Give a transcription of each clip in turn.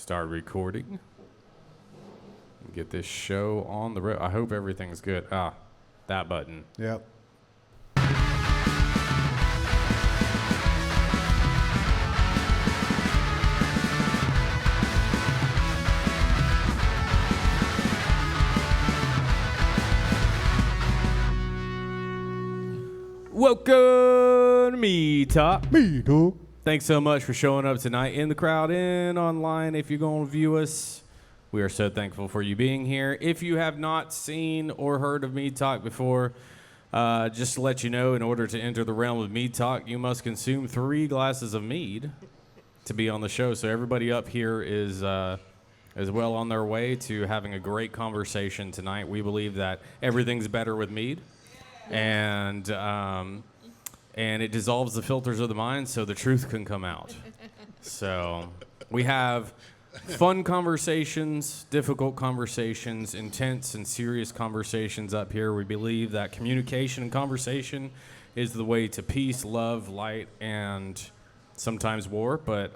Start recording. Get this show on the road. I hope everything's good. That button. Yep. Welcome to Me Talk. Me too. Thanks so much for showing up tonight in the crowd and online if you're going to view us. We are so thankful for you being here. If you have not seen or heard of Mead Talk before, just to let you know, in order to enter the realm of Mead Talk, you must consume 3 glasses of mead to be on the show. So everybody up here is well on their way to having a great conversation tonight. We believe that everything's better with mead, and it dissolves the filters of the mind so the truth can come out. So we have fun conversations, difficult conversations, intense and serious conversations up here. We believe that communication and conversation is the way to peace, love, light, and sometimes war, but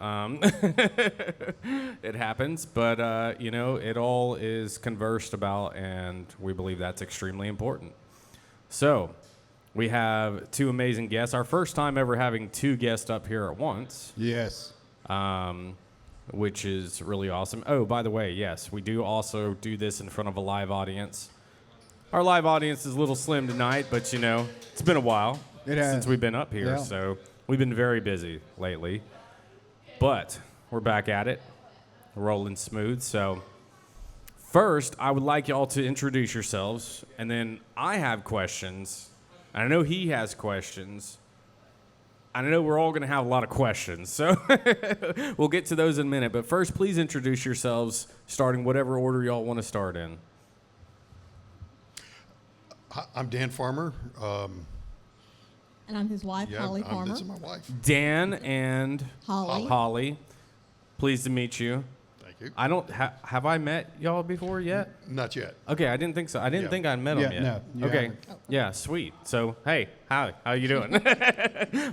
it happens. But, it all is conversed about, and we believe that's extremely important. So we have 2 amazing guests. Our first time ever having 2 guests up here at once. Yes. Which is really awesome. Oh, by the way, yes, we do also do this in front of a live audience. Our live audience is a little slim tonight, but, it's been a while since we've been up here, so we've been very busy lately. But we're back at it, rolling smooth. So first, I would like y'all to introduce yourselves, and then I have questions. I know he has questions. I know we're all going to have a lot of questions, so we'll get to those in a minute. But first, please introduce yourselves, starting whatever order y'all want to start in. Hi, I'm Dan Farmer. And I'm his wife, Holly Farmer. This is my wife. Dan and Holly. Holly, pleased to meet you. Thank you. I don't have I met y'all before yet? Not yet. Okay, I didn't think so. I didn't Yeah. think I'd met them yet. No, you okay. haven't. Yeah, sweet. So, hey, hi. How you doing?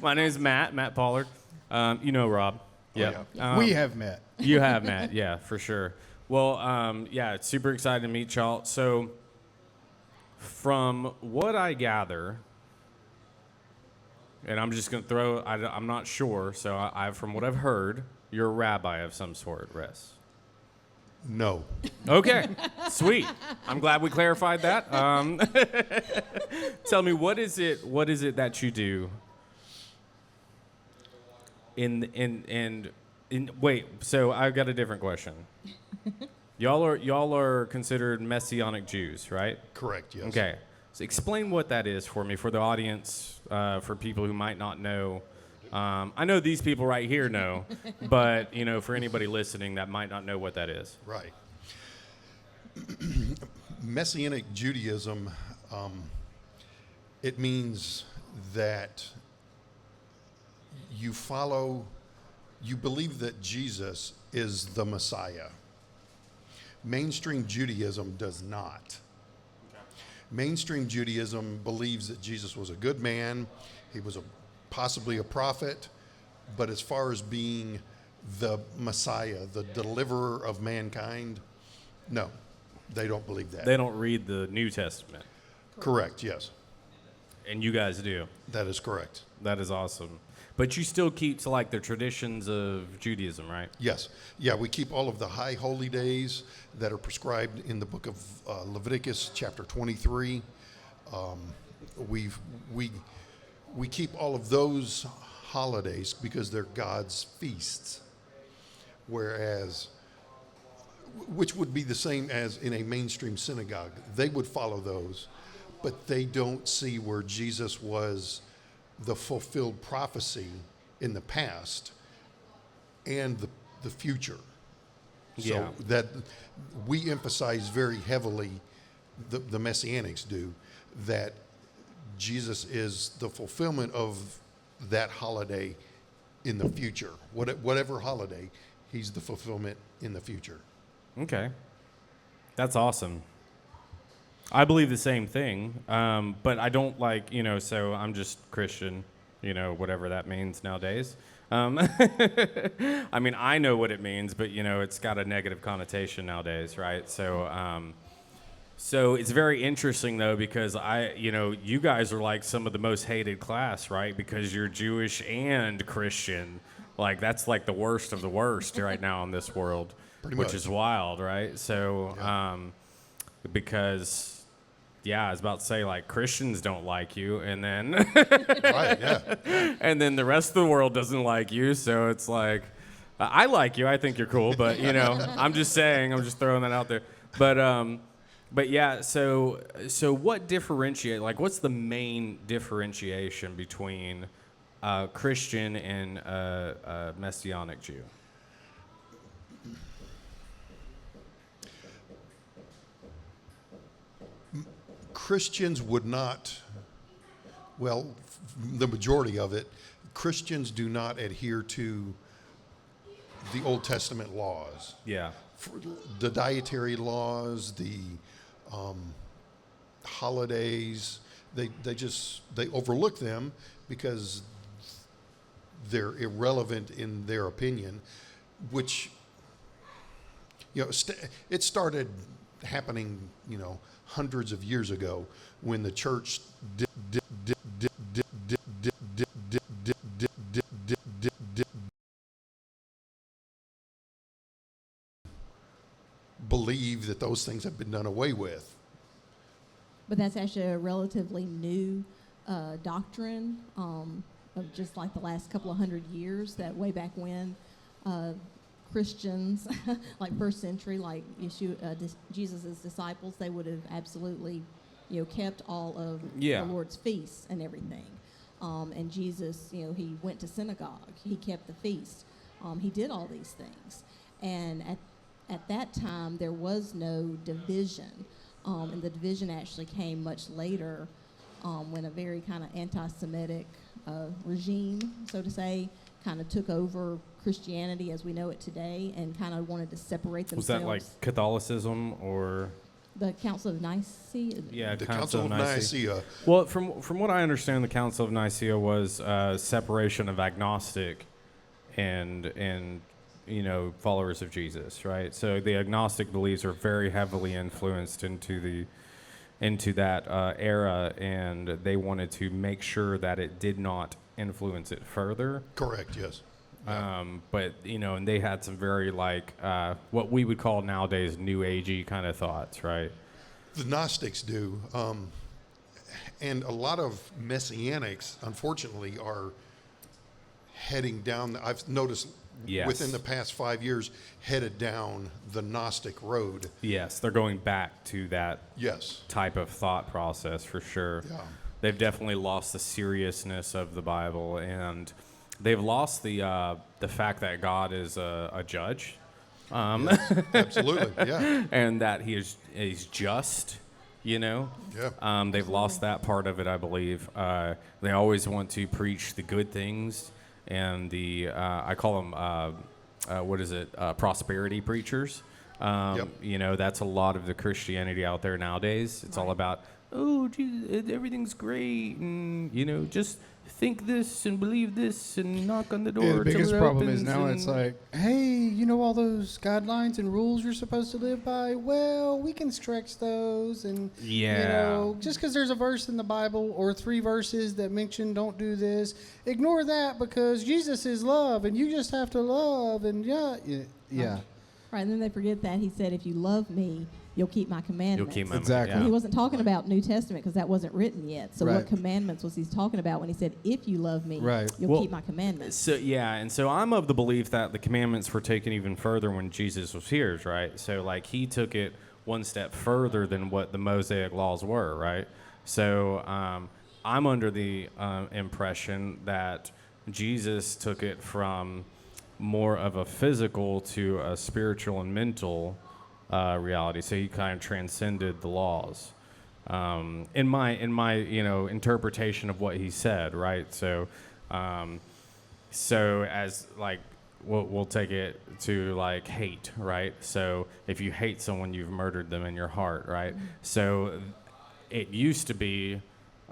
My name is Matt Pollard. You know Rob. yeah. We have met. You have, Matt. Yeah, for sure. Well, it's super excited to meet y'all. So, from what I gather, and I'm just going to throw, I'm not sure, so from what I've heard, you're a rabbi of some sort, Russ. No. Okay, sweet. I'm glad we clarified that. Tell me, what is it that you do wait, so I've got a different question. Y'all are considered Messianic Jews, right? Correct, yes. Okay. So explain what that is for me, for the audience, for people who might not know. I know these people right here know, but, for anybody listening that might not know what that is. Right. Messianic Judaism, it means that you believe that Jesus is the Messiah. Mainstream Judaism does not. Mainstream Judaism believes that Jesus was a good man. He was possibly a prophet, but as far as being the Messiah, the deliverer of mankind, no, they don't believe that. They don't read the New Testament. Correct, yes. And you guys do. That is correct. That is awesome. But you still keep to like the traditions of Judaism, right? Yes. Yeah, we keep all of the high holy days that are prescribed in the book of Leviticus chapter 23. We keep all of those holidays because they're God's feasts, which would be the same as in a mainstream synagogue. They would follow those, but they don't see where Jesus was the fulfilled prophecy in the past and the future. Yeah. So that we emphasize very heavily, the Messianics do, that Jesus is the fulfillment of that holiday in the future. Whatever holiday, he's the fulfillment in the future. Okay. That's awesome. I believe the same thing, but I don't so I'm just Christian, whatever that means nowadays. I mean, I know what it means, but it's got a negative connotation nowadays, right? So it's very interesting though, because you guys are like some of the most hated class, right? Because you're Jewish and Christian. Like that's like the worst of the worst right now in this world, Pretty which much. is wild, right? So, because. Yeah, I was about to say, like, Christians don't like you, and then Right, yeah. and then the rest of the world doesn't like you, so it's like, I like you, I think you're cool, but, I'm just saying, I'm just throwing that out there. But yeah, so what what's the main differentiation between a Christian and a Messianic Jew? Christians would not, well, the majority of it, Christians do not adhere to the Old Testament laws. Yeah. The dietary laws, the holidays, they overlook them because they're irrelevant in their opinion, which, it started happening, hundreds of years ago when the church believe that those things have been done away with. But that's actually a relatively new doctrine of just like the last couple of hundred years, that way back when Christians, like first century, like Jesus' disciples, they would have absolutely, kept all of Yeah. the Lord's feasts and everything. And Jesus, he went to synagogue, he kept the feast, he did all these things. And at that time, there was no division, and the division actually came much later, when a very kind of anti-Semitic regime, so to say, kind of took over Christianity as we know it today and kind of wanted to separate themselves. Was that like Catholicism or? The Council of Nicaea? Yeah, The Council of Nicaea. Well, from what I understand, the Council of Nicaea was separation of agnostic and followers of Jesus, right? So the agnostic beliefs are very heavily influenced into that era, and they wanted to make sure that it did not influence it further. Correct, yes. But and they had some very what we would call nowadays new agey kind of thoughts, right? The Gnostics do. And a lot of Messianics, unfortunately, are heading down, I've noticed Yes. within the past 5 years, headed down the Gnostic road. Yes, they're going back to that Yes. type of thought process for sure. Yeah. They've definitely lost the seriousness of the Bible, and they've lost the fact that God is a judge. Absolutely, yeah. And that he's just, Yeah. They've lost that part of it, I believe. They always want to preach the good things, and I call them, prosperity preachers. That's a lot of the Christianity out there nowadays. It's all about, oh, Jesus, everything's great, and, just think this and believe this and knock on the door. Yeah, the biggest till it problem is opens now and- it's like, hey, all those guidelines and rules you're supposed to live by? Well, we can stretch those, and Yeah. just because there's a verse in the Bible or 3 verses that mention don't do this, ignore that because Jesus is love, and you just have to love, and yeah. Right, and then they forget that he said, if you love me, you'll keep my You'll commandments. keep my Exactly. And he yeah. wasn't talking about New Testament because that wasn't written yet. So Right. what commandments was he talking about when he said, if you love me, Right. you'll Well, keep my commandments? So and so I'm of the belief that the commandments were taken even further when Jesus was here, right? So he took it one step further than what the Mosaic laws were, right? So I'm under the impression that Jesus took it from more of a physical to a spiritual and mental reality. So he kind of transcended the laws. In my interpretation of what he said, right? So as we'll take it to hate, right? So if you hate someone, you've murdered them in your heart, right? So it used to be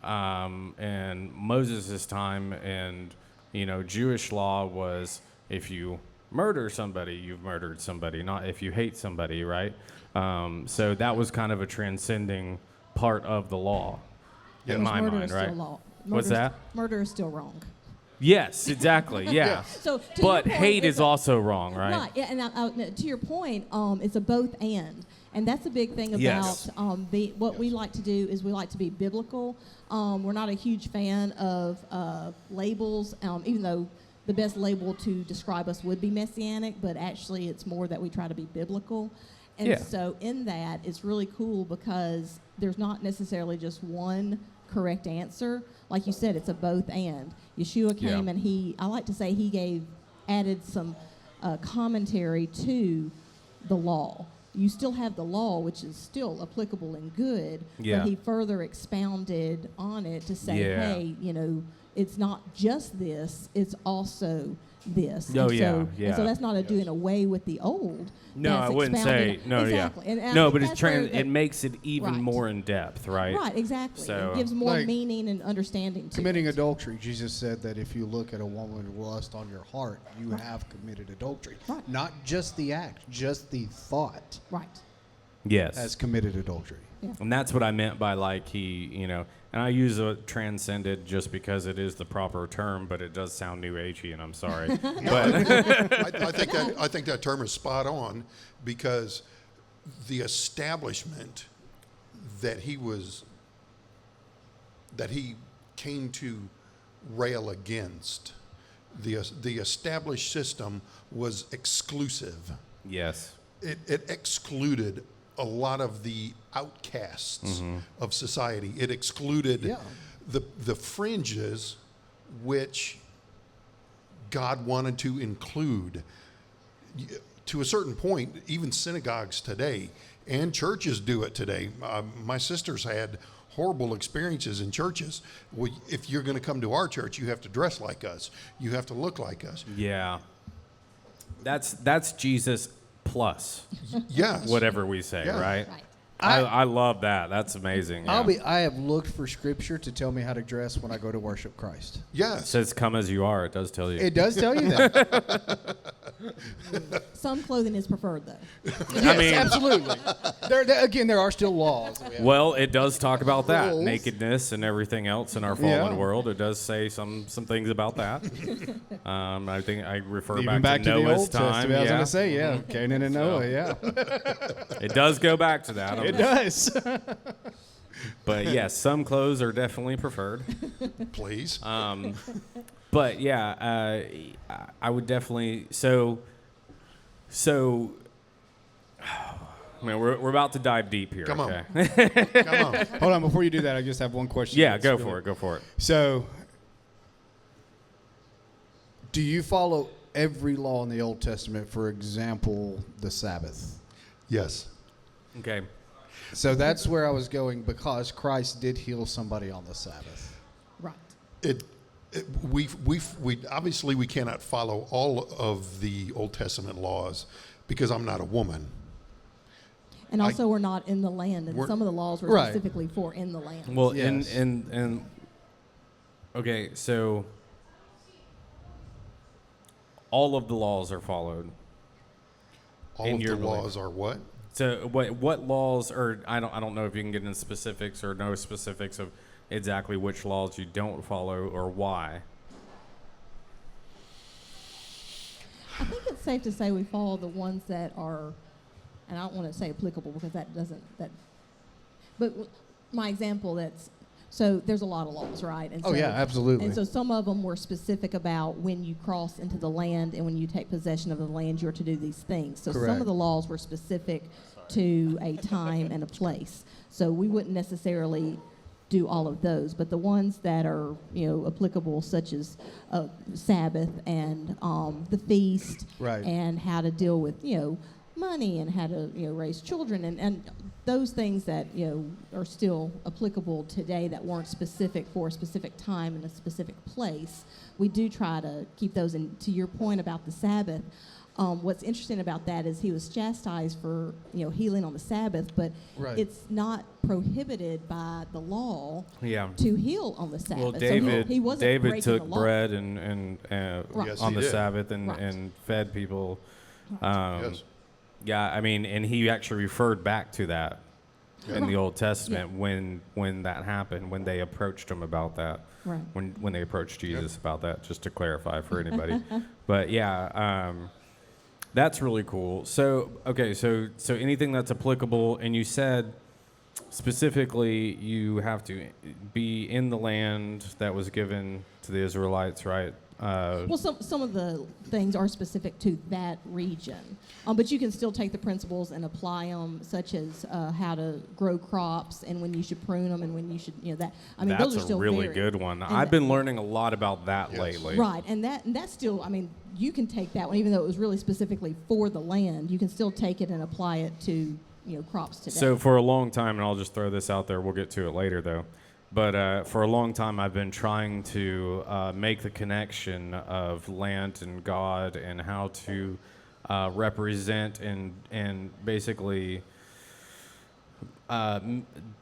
in Moses' time and Jewish law was if you murder somebody, you've murdered somebody, not if you hate somebody, right? So that was kind of a transcending part of the law in my murder mind, is right? still law. What's Murder's- that? Murder is still wrong. Yes, exactly. Yeah. So, to your But point, hate it's is also wrong, right? Right. Yeah, and to your point, it's a both and that's a big thing about Yes. what we like to do is we like to be biblical. We're not a huge fan of labels, even though the best label to describe us would be messianic, but actually it's more that we try to be biblical. And Yeah. so in that, it's really cool because there's not necessarily just one correct answer. Like you said, it's a both and. Yeshua came Yeah. and I like to say he added some commentary to the law. You still have the law, which is still applicable and good, Yeah. but he further expounded on it to say, Yeah. hey, it's not just this, it's also this. Oh, And yeah, so, yeah. And so that's not a doing away with the old. No, That's I wouldn't expounding- say no. Exactly. Yeah. And I No, think but it's that's where it makes it even Right. more in depth, right? Right, exactly. So- It gives more Like, meaning and understanding to Committing it. adultery, Jesus said that if you look at a woman with lust on your heart, you have committed adultery. Right. Not just the act, just the thought Right. Yes. has committed adultery. And that's what I meant by and I use transcended just because it is the proper term, but it does sound new agey, and I'm sorry. But I think that term is spot on, because the establishment that he came to rail against, the established system was exclusive. yes, It excluded a lot of the outcasts of society. It excluded Yeah. the fringes, which God wanted to include. To a certain point, even synagogues today and churches do it today. My sister's had horrible experiences in churches. Well, if you're going to come to our church, you have to dress like us. You have to look like us. yeah. That's Jesus plus Yes. whatever we say, Yeah. right? Right. I love that. That's amazing. Yeah. I have looked for scripture to tell me how to dress when I go to worship Christ. It Yes. says come as you are. It does tell you. It does tell you that. Some clothing is preferred, though. I mean, Absolutely. There are still laws. well, it does talk about that Rules. nakedness and everything else in our fallen Yeah. world. It does say some things about that. I think I refer Even back to the Noah's Old time. Testament. I was yeah. going to say, yeah, Canaan and Noah, yeah. It does go back to that. It does. But yes, some clothes are definitely preferred. Please. But yeah, I would definitely. So, man, we're about to dive deep here. Come on. okay? Come on. Hold on, before you do that, I just have one question. Yeah, that's go really- for it. Go for it. So, do you follow every law in the Old Testament, for example, the Sabbath? Yes. Okay. So that's where I was going, because Christ did heal somebody on the Sabbath. Right. We obviously we cannot follow all of the Old Testament laws because I'm not a woman. And also, we're not in the land, and We're- some of the laws were Right. specifically for in the land. Well, Yes. and okay, so all of the laws are followed. All In of your the belief. laws are what? So what laws, or I don't know if you can get into specifics or no specifics of exactly which laws you don't follow or why. I think it's safe to say we follow the ones that are, and I don't want to say applicable because but my example, so there's a lot of laws, right? And Oh, so, yeah, absolutely. And so some of them were specific about when you cross into the land and when you take possession of the land, you're to do these things. So some Correct. of the laws were specific to a time and a place. So we wouldn't necessarily do all of those, but the ones that are, applicable, such as Sabbath and the feast, Right. and how to deal with, money and how to, raise children and those things that, are still applicable today that weren't specific for a specific time and a specific place. We do try to keep those. And to your point about the Sabbath, What's interesting about that is he was chastised for healing on the Sabbath, but Right. it's not prohibited by the law Yeah. to heal on the Sabbath. Well, So David he wasn't David breaking took the law. bread and Right. Yes, on he the did. Sabbath Right. and fed people. Yes. Yeah, I mean, and he actually referred back to that in the Right. Old Testament when that happened, when they approached him about that. Right. When they approached Jesus about that, just to clarify for anybody. But yeah, that's really cool. So okay, so anything that's applicable, and you said specifically you have to be in the land that was given to the Israelites, right? Well, some of the things are specific to that region, but you can still take the principles and apply them, such as how to grow crops and when you should prune them and when you should, that. I mean, That's those are still a really very- good one. and I've been learning a lot about that Yes. lately. Right, and that's still. I mean, you can take that one, even though it was really specifically for the land. You can still take it and apply it to crops today. So for a long time, and I'll just throw this out there, we'll get to it later though, but for a long time I've been trying to make the connection of land and God and how to represent and basically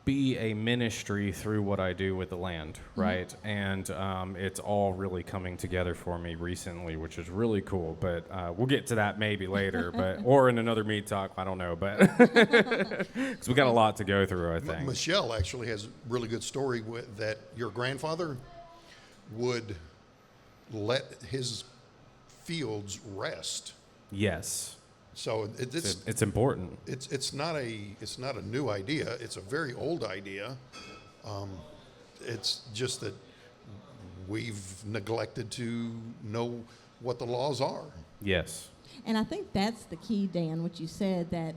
be a ministry through what I do with the land, right? And it's all really coming together for me recently, which is really cool. But we'll get to that maybe later, or in another meet talk. I don't know, but because we got a lot to go through, I think. Michelle actually has a really good story that your grandfather would let his fields rest. Yes, So it's important. it's not a new idea. It's a very old idea. It's just that we've neglected to know what the laws are. Yes. And I think that's the key, Dan, what you said, that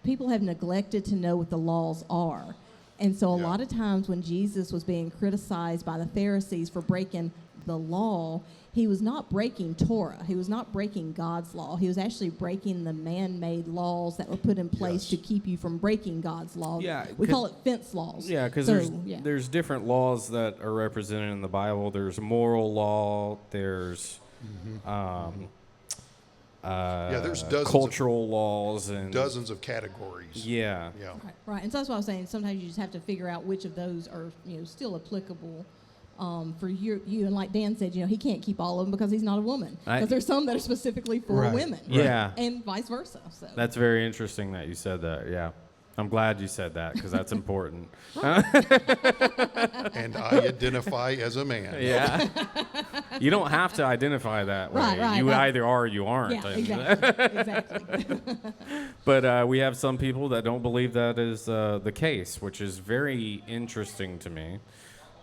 people have neglected to know what the laws are. And so a Yeah. lot of times when Jesus was being criticized by the Pharisees for breaking the law, he was not breaking Torah. He was not breaking God's law. He was actually breaking the man-made laws that were put in place Yes. to keep you from breaking God's law. Yeah, We 'cause- call it fence laws. Yeah, because So, yeah. there's different laws that are represented in the Bible. There's moral law. There's There's dozens cultural laws and Dozens of categories. Yeah. Yeah. Right. And so that's why I was saying sometimes you just have to figure out which of those are still applicable for you. And like Dan said, he can't keep all of them because he's not a woman. Because there's some that are specifically for Right. women. Yeah. And vice versa. So That's very interesting that you said that. Yeah. I'm glad you said that because that's important. And I identify as a man. Yeah. You don't have to identify that way. Right, You right. either are or you aren't. yeah, And- exactly. But we have some people that don't believe that is the case, which is very interesting to me.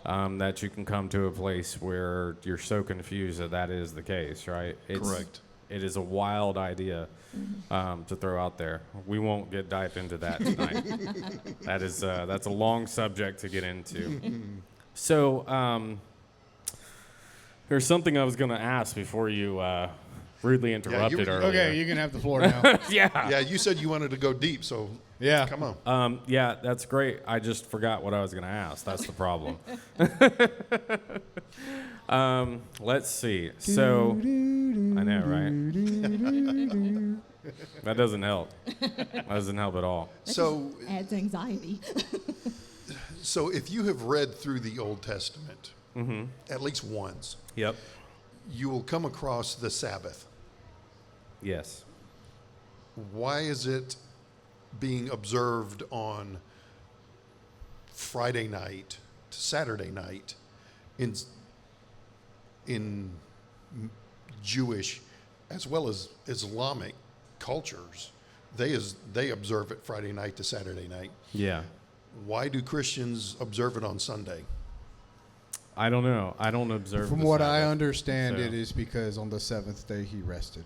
That you can come to a place where you're so confused that is the case, right? Correct. It is a wild idea to throw out there. We won't dive into that tonight. That's a long subject to get into. So there's something I was going to ask before you rudely interrupted earlier. Okay, you can have the floor now. Yeah. Yeah, you said you wanted to go deep, so Yeah. come on. Yeah, that's great. I just forgot what I was going to ask. That's the problem. Let's see. So, I know, right? That doesn't help. That doesn't help at all. So, Adds anxiety. so if you have read through the Old Testament at least once, Yep. you will come across the Sabbath. Yes. Why is it being observed on Friday night to Saturday night in Jewish as well as Islamic cultures? They observe it Friday night to Saturday night. Yeah. Why do Christians observe it on Sunday? I don't know. I don't observe. From the what I Sabbath, understand, so- it is because on the seventh day he rested.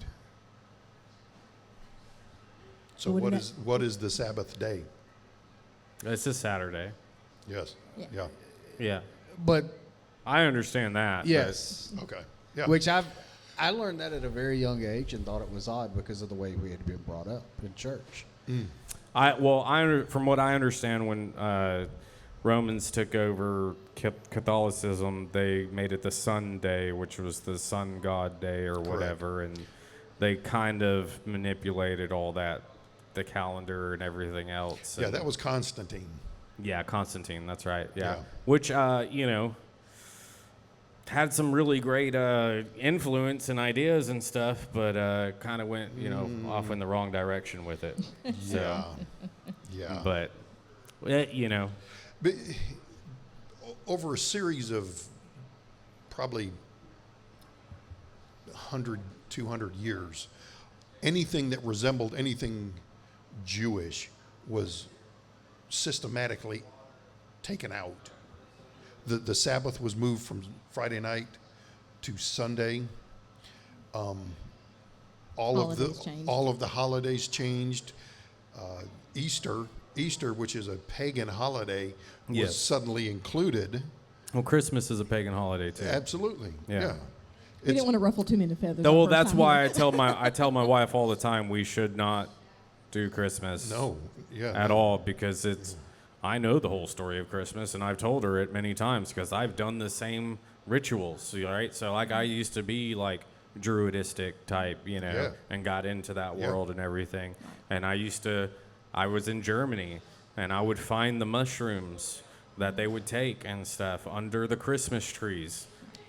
So What what do is what is the Sabbath day? It's a Saturday. Yes. Yeah. Yeah. Yeah. But I understand that. but- yes, Okay. Yeah. which I learned that at a very young age and thought it was odd because of the way we had been brought up in church. From what I understand, when Romans took over Catholicism, they made it the Sun Day, which was the sun god day or whatever, and they kind of manipulated all that, the calendar and everything else. Yeah, And- that was Constantine. yeah, Constantine. That's right. Yeah, Yeah. which had some really great influence and ideas and stuff, but kind of went off in the wrong direction with it. So, Yeah. but But over a series of probably 100, 200 years, anything that resembled anything Jewish was systematically taken out. The Sabbath was moved from Friday night to Sunday. Holidays changed. All of the holidays changed. Easter, which is a pagan holiday, was Yes. suddenly included. well, Christmas is a pagan holiday too. Absolutely. Yeah. Yeah. We didn't want to ruffle too many feathers. Well, our first that's time why here. I tell my wife all the time we should not do Christmas. No. Yeah. At all, because I know the whole story of Christmas, and I've told her it many times because I've done the same rituals, right? So like I used to be like druidistic type, Yeah. and got into that Yeah. world and everything. And I was in Germany, and I would find the mushrooms that they would take and stuff under the Christmas trees.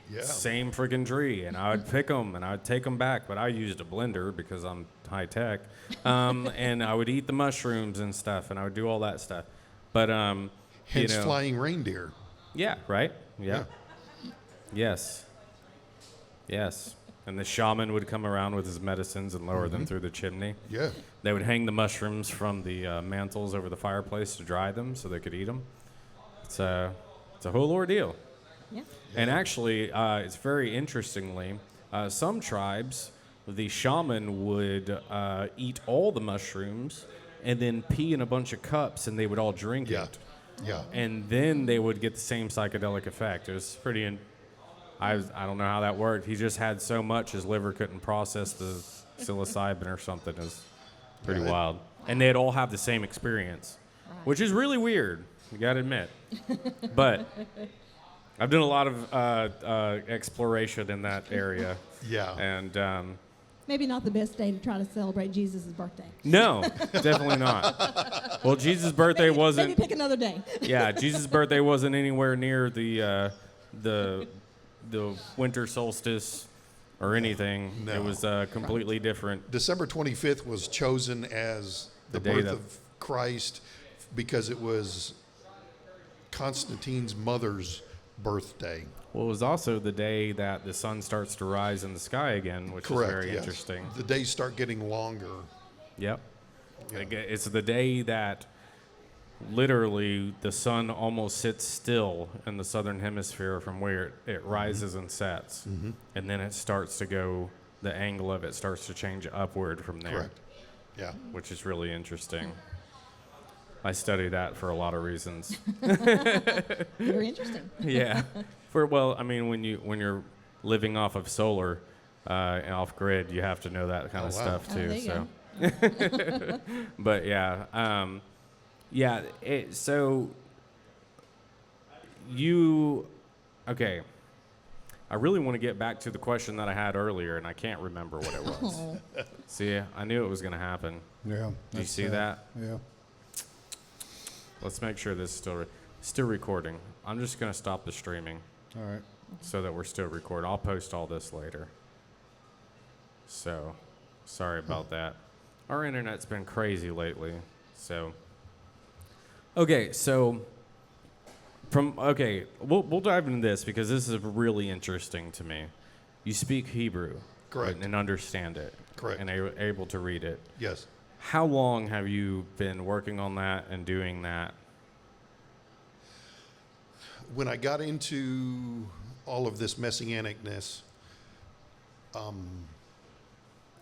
Yeah. Same friggin' tree, and I would pick them and I would take them back, but I used a blender because I'm high tech, and I would eat the mushrooms and stuff, and I would do all that stuff. But Hence flying reindeer. yeah, right, yeah, yes, and the shaman would come around with his medicines and lower them through the chimney. Yeah. They would hang the mushrooms from the mantles over the fireplace to dry them so they could eat them. It's a whole ordeal. Yeah. And actually, it's very interestingly, some tribes, the shaman would eat all the mushrooms and then pee in a bunch of cups, and they would all drink Yeah. it. Yeah. And then they would get the same psychedelic effect. It was pretty. I don't know how that worked. He just had so much his liver couldn't process the psilocybin or something. It was pretty Yeah, wild. And they'd all have the same experience, which is really weird. You got to admit. But I've done a lot of exploration in that area. Yeah. And Maybe not the best day to try to celebrate Jesus' birthday. no, definitely not. Well, Jesus' birthday wasn't. Maybe pick another day. Yeah, Jesus' birthday wasn't anywhere near the winter solstice or anything. No. It was completely different. December 25th was chosen as the The day birth that- of Christ because it was Constantine's mother's birthday. Well, it was also the day that the sun starts to rise in the sky again, which Correct. is very yes. interesting. The days start getting longer. Yep. Yeah. It's the day that literally the sun almost sits still in the southern hemisphere from where it rises and sets. Mm-hmm. And then it starts to go, the angle of it starts to change upward from there, Correct. Yeah. which is really interesting. I study that for a lot of reasons. Very interesting. Yeah. When you're living off of solar and off grid, you have to know that kind Oh, of wow. stuff Oh, too. there you So, go. but yeah, so you, okay. I really want to get back to the question that I had earlier, and I can't remember what it was. Oh, See, I knew it was going to happen. Yeah. Do you see that? Yeah. Let's make sure this is still recording. I'm just going to stop the streaming All right. so that we're still recording. I'll post all this later. So, sorry about that. Our internet's been crazy lately. So, okay, so we'll dive into this because this is really interesting to me. You speak Hebrew, Correct. and understand it, Correct. and are able to read it. Yes. How long have you been working on that and doing that? When I got into all of this messianicness,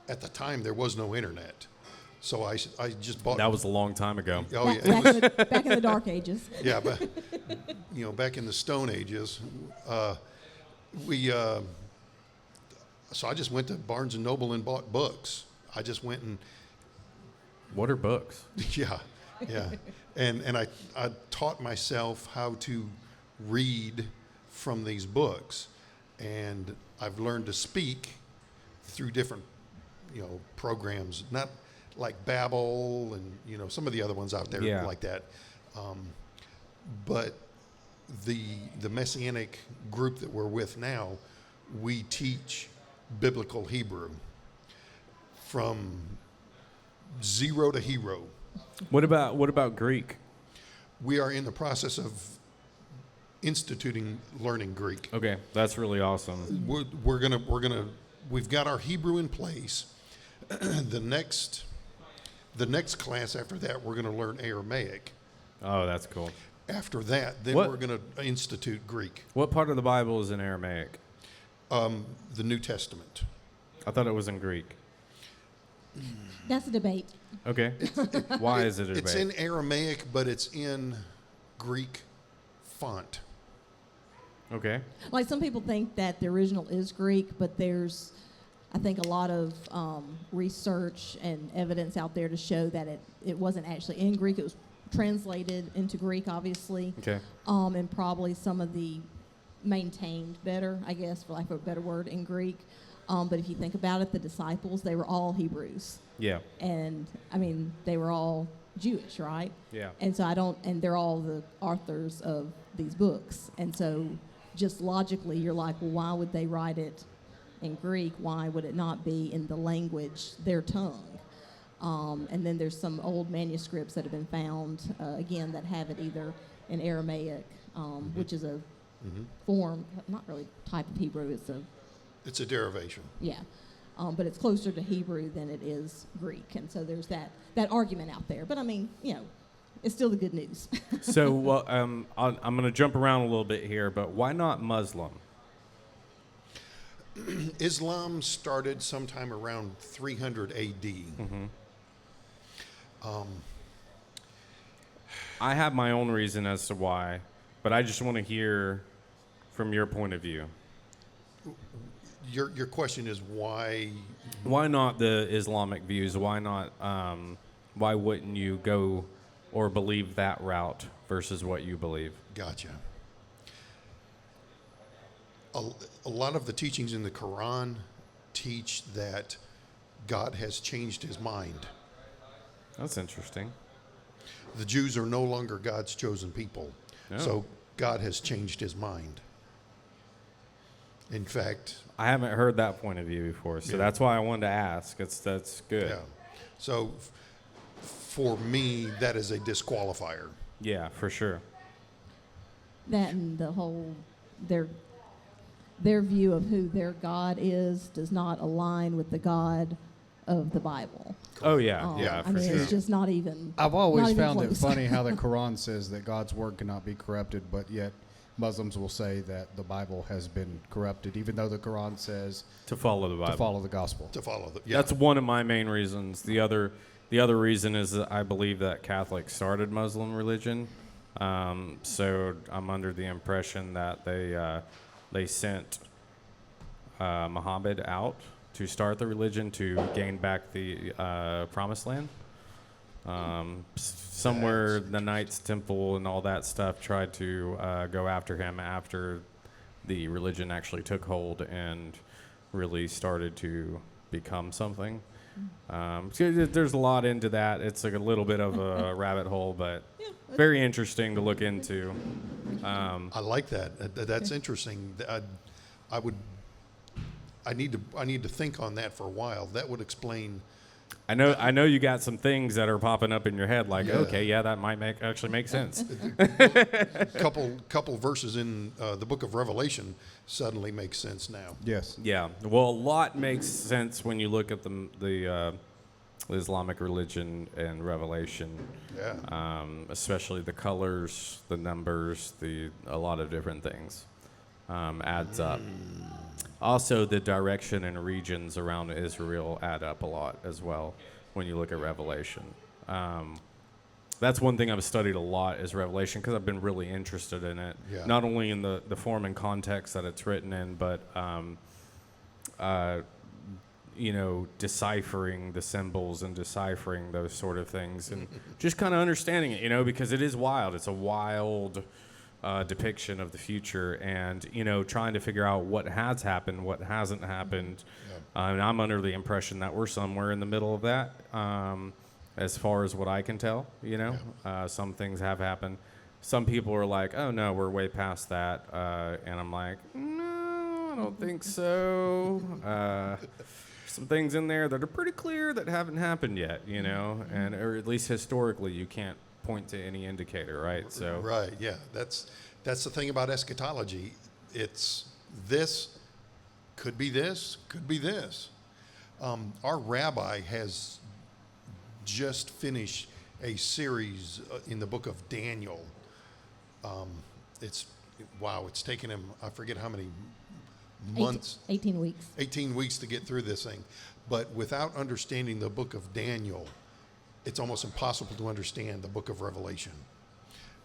at the time there was no internet. So I just bought. That was a long time ago. Oh, back, yeah. back in the dark ages. Yeah, but back in the Stone Ages, so I just went to Barnes and Noble and bought books. I just went and What are books? yeah, and I taught myself how to read from these books, and I've learned to speak through different programs, not like Babbel and some of the other ones out there Yeah. like that. But the Messianic group that we're with now, we teach biblical Hebrew from zero to hero. What about Greek? We are in the process of instituting learning Greek. Okay, that's really awesome. We've got our Hebrew in place. the next class after that, we're gonna learn Aramaic. Oh, that's cool. After that, then What- we're gonna institute Greek, What part of the Bible is in Aramaic? the New Testament. I thought it was in Greek. That's a debate. Okay. Why is it a It's debate? in Aramaic, but it's in Greek font. Okay. Like some people think that the original is Greek, but there's, I think, a lot of research and evidence out there to show that it wasn't actually in Greek. It was translated into Greek, obviously, Okay. and probably some of the maintained better, I guess, for lack of a better word, in Greek. But if you think about it, the disciples, they were all Hebrews. Yeah. And, I mean, they were all Jewish, right? Yeah. And so and they're all the authors of these books. And so just logically, you're like, well, why would they write it in Greek? Why would it not be in the language, their tongue? And then there's some old manuscripts that have been found, again, that have it either in Aramaic, which is a form, not really type of Hebrew, It's a derivation. yeah. But it's closer to Hebrew than it is Greek. And so there's that argument out there. But I mean, it's still the good news. So, well, I'm going to jump around a little bit here, but why not Muslim? Islam started sometime around 300 AD. I have my own reason as to why, but I just want to hear from your point of view. Your question is why? Why not the Islamic views? Why not? Why wouldn't you go or believe that route versus what you believe? Gotcha. A lot of the teachings in the Quran teach that God has changed his mind. That's interesting. The Jews are no longer God's chosen people. Oh. So God has changed his mind. In fact, I haven't heard that point of view before, so Yeah. that's why I wanted to ask. That's good. yeah. So for me, that is a disqualifier. Yeah, for sure. That and the whole, their view of who their God is does not align with the God of the Bible. Oh yeah, Yeah, for I mean, sure. it's just not even. I've not always even found it close. funny how the Quran says that God's word cannot be corrupted, but yet Muslims will say that the Bible has been corrupted, even though the Quran says To follow the Bible. to follow the gospel. To follow the yeah. That's one of my main reasons. The other reason is that I believe that Catholics started Muslim religion. So I'm under the impression that they sent Muhammad out to start the religion to gain back the Promised Land. Somewhere the Knights Temple and all that stuff tried to go after him after the religion actually took hold and really started to become something. So there's a lot into that. It's like a little bit of a rabbit hole, but very interesting to look into. I like that. That's interesting. I need to think on that for a while. That would explain. I know you got some things that are popping up in your head, like Yeah. okay, yeah, that might actually make sense. couple verses in the book of Revelation suddenly make sense now. Yes. Yeah, well, a lot makes sense when you look at the Islamic religion and Revelation, Yeah. especially the colors, the numbers, a lot of different things adds up. Also, the direction and regions around Israel add up a lot as well when you look at Revelation. That's one thing I've studied a lot is Revelation because I've been really interested in it. Yeah. Not only in the form and context that it's written in, but deciphering the symbols and deciphering those sort of things and just kind of understanding it, because it is wild. It's a wild depiction of the future, and trying to figure out what has happened, what hasn't happened. And I'm under the impression that we're somewhere in the middle of that, as far as what I can tell. Some things have happened. Some people are like, "Oh no, we're way past that," and I'm like, "No, I don't think so." Some things in there that are pretty clear that haven't happened yet, and or at least historically, you can't point to any indicator, right? So Right, yeah. That's the thing about eschatology. It's this, could be this, could be this. Our rabbi has just finished a series in the book of Daniel. It's taken him, I forget how many months. 18 weeks. 18 weeks to get through this thing. But without understanding the book of Daniel, it's almost impossible to understand the book of Revelation,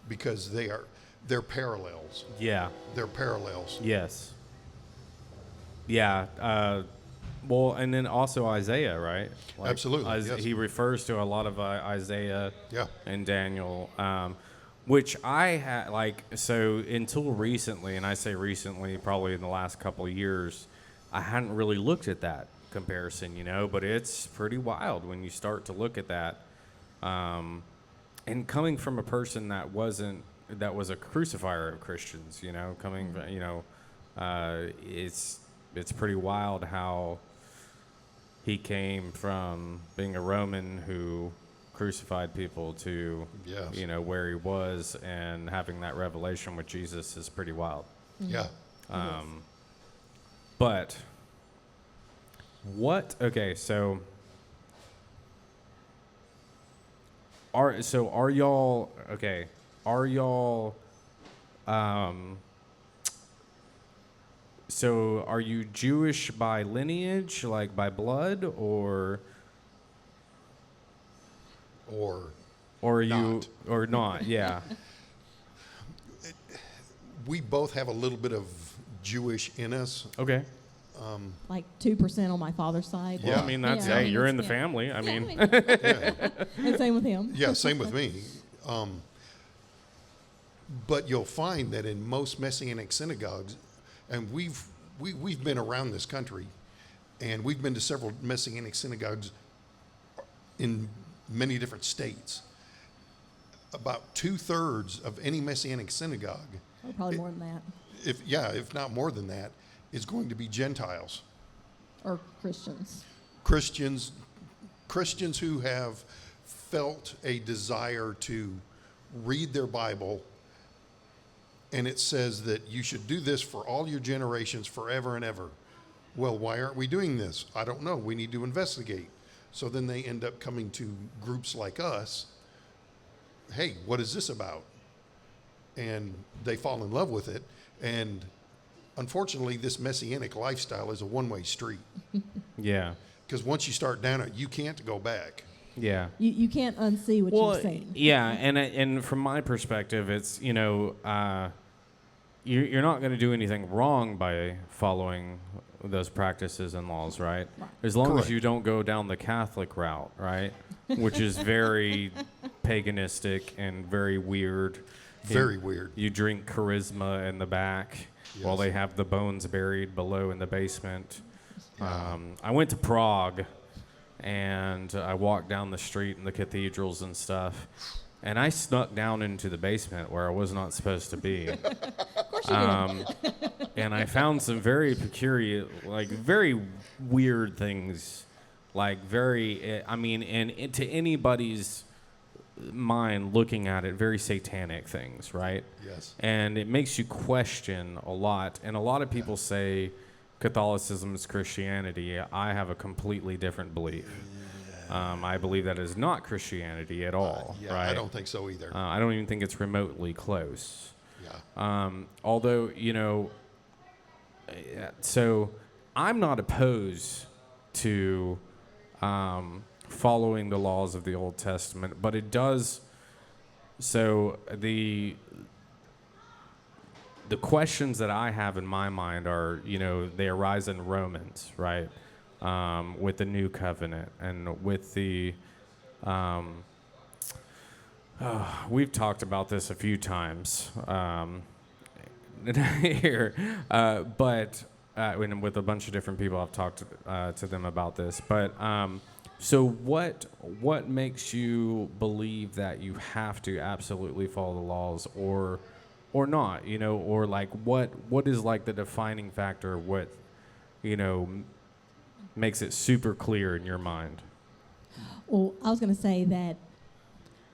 because they're parallels. yeah, They're parallels. yes, yeah. Well, and then also Isaiah, right? Absolutely, yes. He refers to a lot of Isaiah Yeah. and Daniel, which I had so until recently, and I say recently, probably in the last couple of years, I hadn't really looked at that comparison, but it's pretty wild when you start to look at that. And coming from a person that was a crucifier of Christians, it's pretty wild how he came from being a Roman who crucified people to, Yes. where he was, and having that revelation with Jesus is pretty wild. Yeah. But okay, so are y'all so are you Jewish by lineage, like by blood, or are you Not. or not? Yeah. We both have a little bit of Jewish in us. Okay. Like 2% on my father's side. Yeah. Well, I mean, that's Yeah, I hey, mean, you're in the yeah. family. I Yeah, mean, and same with him. Yeah, same with me. But you'll find that in most Messianic synagogues, and we've been around this country, and we've been to several Messianic synagogues in many different states. About 2/3 of any Messianic synagogue, Or probably more than that. if not more than that, is going to be Gentiles. Or Christians. Christians who have felt a desire to read their Bible, and it says that you should do this for all your generations forever and ever. Well, why aren't we doing this? I don't know. We need to investigate. So then they end up coming to groups like us. Hey, what is this about? And they fall in love with it. And unfortunately, this Messianic lifestyle is a one-way street. yeah, Because once you start down it, you can't go back. yeah. You can't unsee what you've seen. Yeah, and from my perspective, it's you're not going to do anything wrong by following those practices and laws, right? As long Correct. as you don't go down the Catholic route, right? Which is very paganistic and very weird. Very weird. You drink charisma in the back while Yes. they have the bones buried below in the basement. Yeah. I went to Prague, and I walked down the street in the cathedrals and stuff, and I snuck down into the basement where I was not supposed to be. Of course you did. And I found some very peculiar, very weird things, and to anybody's mind looking at it, very satanic things, right? Yes. And it makes you question a lot. And a lot of people say Catholicism is Christianity. I have a completely different belief. I believe that is not Christianity at all, Yeah, right? I don't think so either. I don't even think it's remotely close. Yeah. Although, so I'm not opposed to following the laws of the Old Testament, but it does. So the questions that I have in my mind are, they arise in Romans, right? With the new covenant and with the We've talked about this a few times here, but and with a bunch of different people, I've talked to them about this. But so what makes you believe that you have to absolutely follow the laws, or not? You know, or like what is like the defining factor? What makes it super clear in your mind? Well, I was going to say that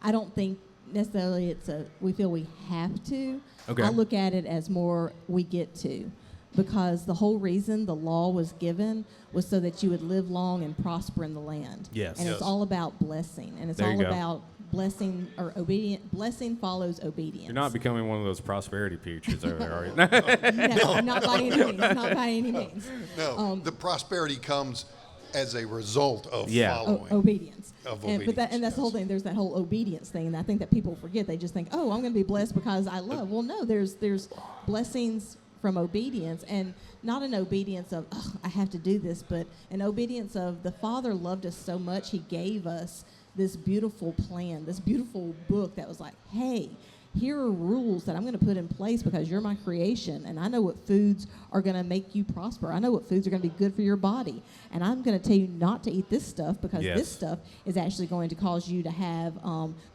I don't think necessarily we feel we have to. Okay. I look at it as more we get to, because the whole reason the law was given was so that you would live long and prosper in the land. Yes. And Yes. it's all about blessing, and it's There you all go. about blessing or obedient. Blessing follows obedience. You're not becoming one of those prosperity preachers over there, are you? No, not by any means. Not by any means. No, the prosperity comes as a result of Yeah. following. Obedience. Of And that's obedience, the whole yes. thing. There's that whole obedience thing, and I think that people forget. They just think, oh, I'm going to be blessed because I love. Well, no, there's blessings from obedience, and not an obedience of, oh, I have to do this, but an obedience of the Father loved us so much, He gave us this beautiful plan, this beautiful book that was like, hey, here are rules that I'm going to put in place because you're my creation, and I know what foods are going to make you prosper. I know what foods are going to be good for your body, and I'm going to tell you not to eat this stuff because Yes. this stuff is actually going to cause you to have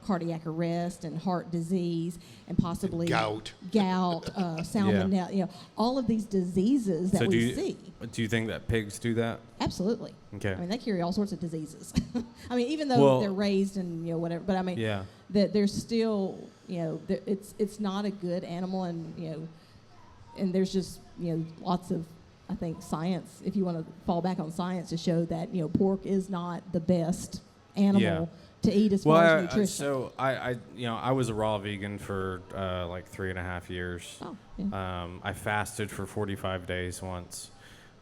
cardiac arrest and heart disease and possibly Gout. salmonella, you know, all of these diseases that So we see. do you think that pigs do that? Absolutely. Okay. I mean, they carry all sorts of diseases. I mean, even though Well- they're raised and whatever, but I mean, Yeah. that there's still it's not a good animal, and and there's just lots of, I think, science, if you want to fall back on science, to show that pork is not the best animal Yeah. to eat as far as nutrition. So I was a raw vegan for like 3.5 years. Oh, yeah. I fasted for 45 days once.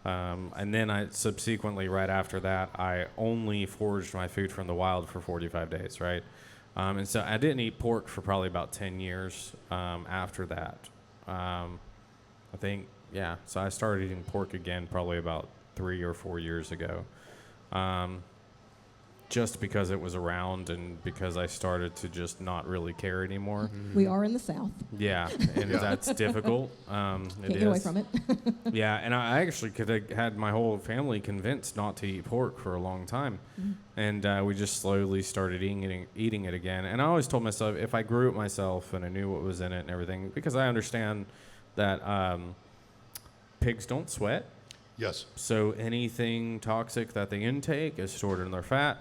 And then I subsequently, right after that, I only foraged my food from the wild for 45 days, right? And so I didn't eat pork for probably about 10 years after that. I think, yeah. So I started eating pork again probably about 3 or 4 years ago. Just because it was around and because I started to just not really care anymore. We are in the South. Yeah, and that's difficult. Can't get away from it. Yeah, and I actually could have had my whole family convinced not to eat pork for a long time. And we just slowly started eating it again. And I always told myself, if I grew it myself and I knew what was in it and everything, because I understand that pigs don't sweat. Yes. So anything toxic that they intake is stored in their fat.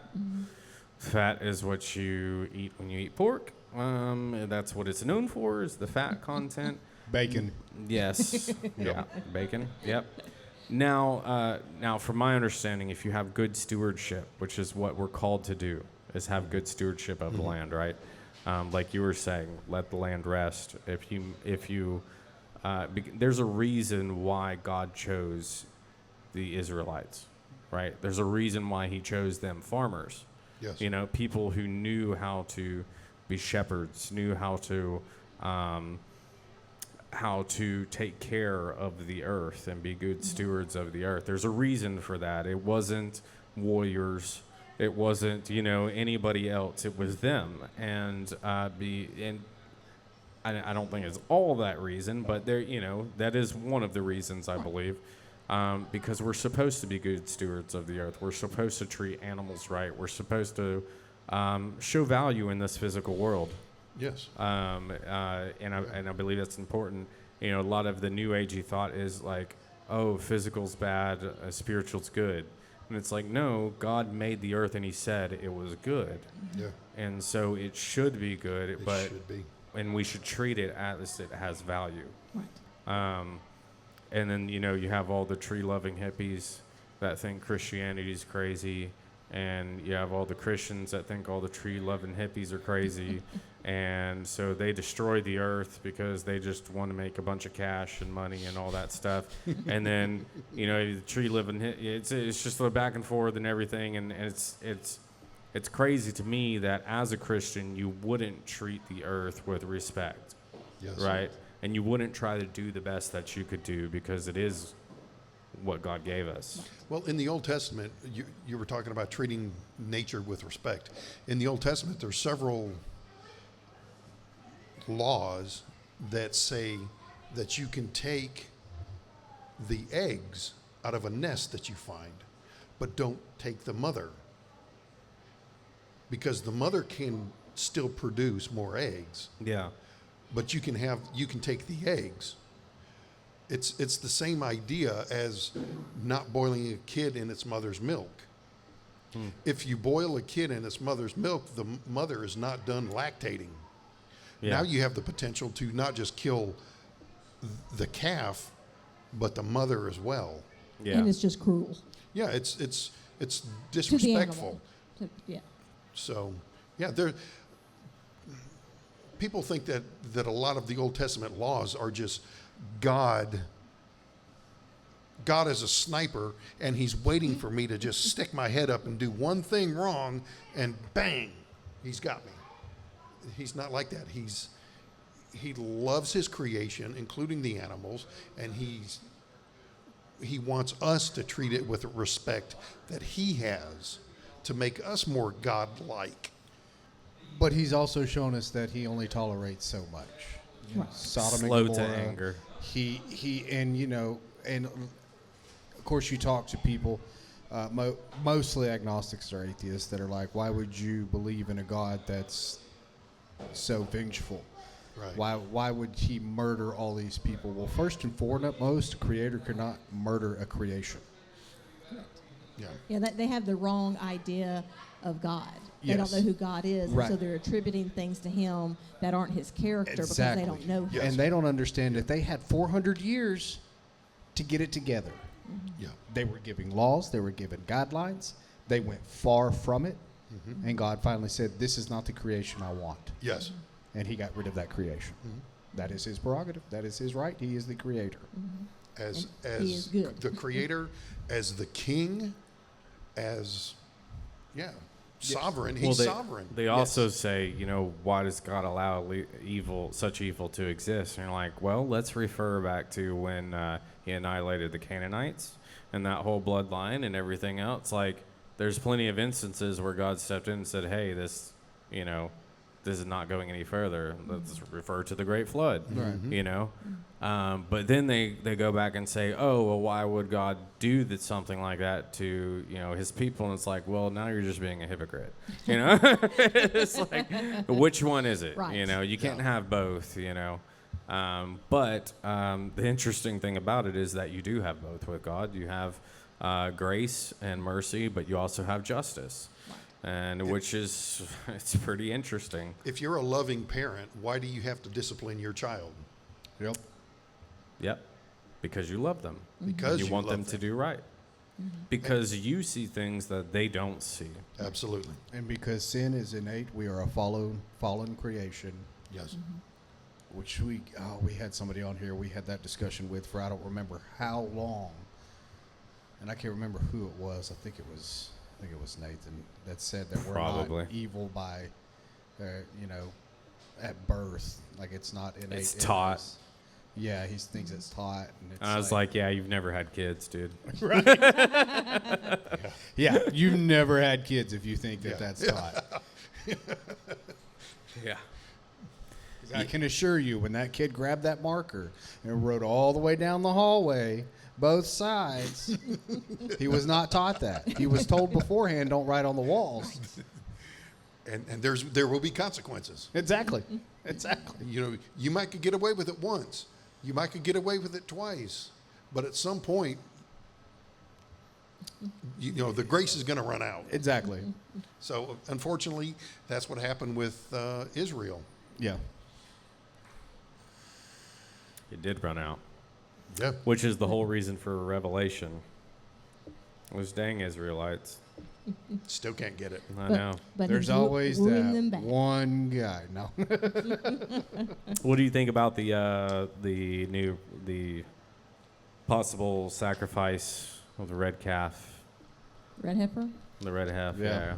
Fat is what you eat when you eat pork. That's what it's known for, is the fat content. Bacon. Yes. Yeah. Bacon. Yep. Now, from my understanding, if you have good stewardship, which is what we're called to do, is have good stewardship of the land, right? Like you were saying, let the land rest. There's a reason why God chose the Israelites, right? There's a reason why He chose them, farmers. Yes. People who knew how to be shepherds, knew how to take care of the earth and be good stewards of the earth. There's a reason for that. It wasn't warriors. It wasn't, anybody else. It was them. And I don't think it's all that reason, but that is one of the reasons, I believe. Because we're supposed to be good stewards of the earth. We're supposed to treat animals right. We're supposed to show value in this physical world. Yes. And I believe that's important. A lot of the new agey thought is like, oh, physical's bad, spiritual's good. And it's like, no, God made the earth and He said it was good. Yeah. And so it should be good, It but should be. and we should treat it as it has value. Right. And then, you have all the tree-loving hippies that think Christianity's crazy, and you have all the Christians that think all the tree-loving hippies are crazy, and so they destroy the earth because they just want to make a bunch of cash and money and all that stuff. And then, the tree-living it's just a back and forth and everything, and it's crazy to me that as a Christian you wouldn't treat the earth with respect, Yes. right? And you wouldn't try to do the best that you could do because it is what God gave us. Well, in the Old Testament, you were talking about treating nature with respect. In the Old Testament, there's several laws that say that you can take the eggs out of a nest that you find, but don't take the mother. Because the mother can still produce more eggs, Yeah. but you can take the eggs. It's the same idea as not boiling a kid in its mother's milk. If you boil a kid in its mother's milk, the mother is not done lactating. Yeah. Now you have the potential to not just kill the calf, but the mother as well. Yeah. And it's just cruel Yeah, it's to the disrespectful. animal. Yeah. So, yeah, people think that a lot of the Old Testament laws are just God is a sniper, and he's waiting for me to just stick my head up and do one thing wrong, and bang, he's got me. He's not like that. He loves his creation, including the animals, and he wants us to treat it with the respect that he has to make us more God-like. But he's also shown us that he only tolerates so much. Right. Sodom Slow and to Gomorrah. anger. He and of course you talk to people, mostly agnostics or atheists, that are like, why would you believe in a God that's so vengeful? Right. Why would he murder all these people? Well, first and foremost, a creator cannot murder a creation. Yeah. Yeah, they have the wrong idea of God. They don't Yes. know who God is, Right. and so they're attributing things to him that aren't his character Exactly. because they don't know him. Yes. And they don't understand that they had 400 years to get it together. Yeah. They were giving laws, they were giving guidelines, they went far from it, and God finally said, this is not the creation I want. Yes. And he got rid of that creation. That is his prerogative. That is his right. He is the creator. As And he is good. the creator, as the king, as sovereign. He's sovereign. They also say, why does God allow such evil to exist? And you're like, well, let's refer back to when he annihilated the Canaanites and that whole bloodline and everything else. Like, there's plenty of instances where God stepped in and said, hey, this is not going any further. Let's refer to the Great Flood, but then they go back and say, oh, well, why would God do something like that to, his people? And it's like, well, now you're just being a hypocrite, It's like, which one is it? Right. You can't have both, But the interesting thing about it is that you do have both with God. You have grace and mercy, but you also have justice. And it's pretty interesting. If you're a loving parent, why do you have to discipline your child? Yep. Yep. Because you love them. Because you want love them to do right. Because you see things that they don't see. Absolutely. And because sin is innate, we are a fallen creation, Yes. which we had somebody on here we had that discussion with for I don't remember how long. And I can't remember who it was. I think it was Nathan that said that we're Probably. not evil by, at birth. Like it's not innate. It's in taught. us. Yeah, he thinks it's taught. And it's I was like, yeah, you've never had kids, dude. yeah, you've never had kids if you think that Yeah. that's taught. Yeah. 'Cause I can assure you, when that kid grabbed that marker and wrote all the way down the hallway, both sides, he was not taught that. He was told beforehand, don't write on the walls. And there will be consequences. Exactly. Exactly. You might could get away with it once. You might could get away with it twice. But at some point, the grace is going to run out. Exactly. So unfortunately, that's what happened with Israel. Yeah. It did run out. Yeah. Which is the whole reason for Revelation. Was dang Israelites. Still can't get it. I know. But There's he's always wooing them that back. one guy. No. What do you think about the possible sacrifice of the red calf, Red heifer? the red heifer? Yeah.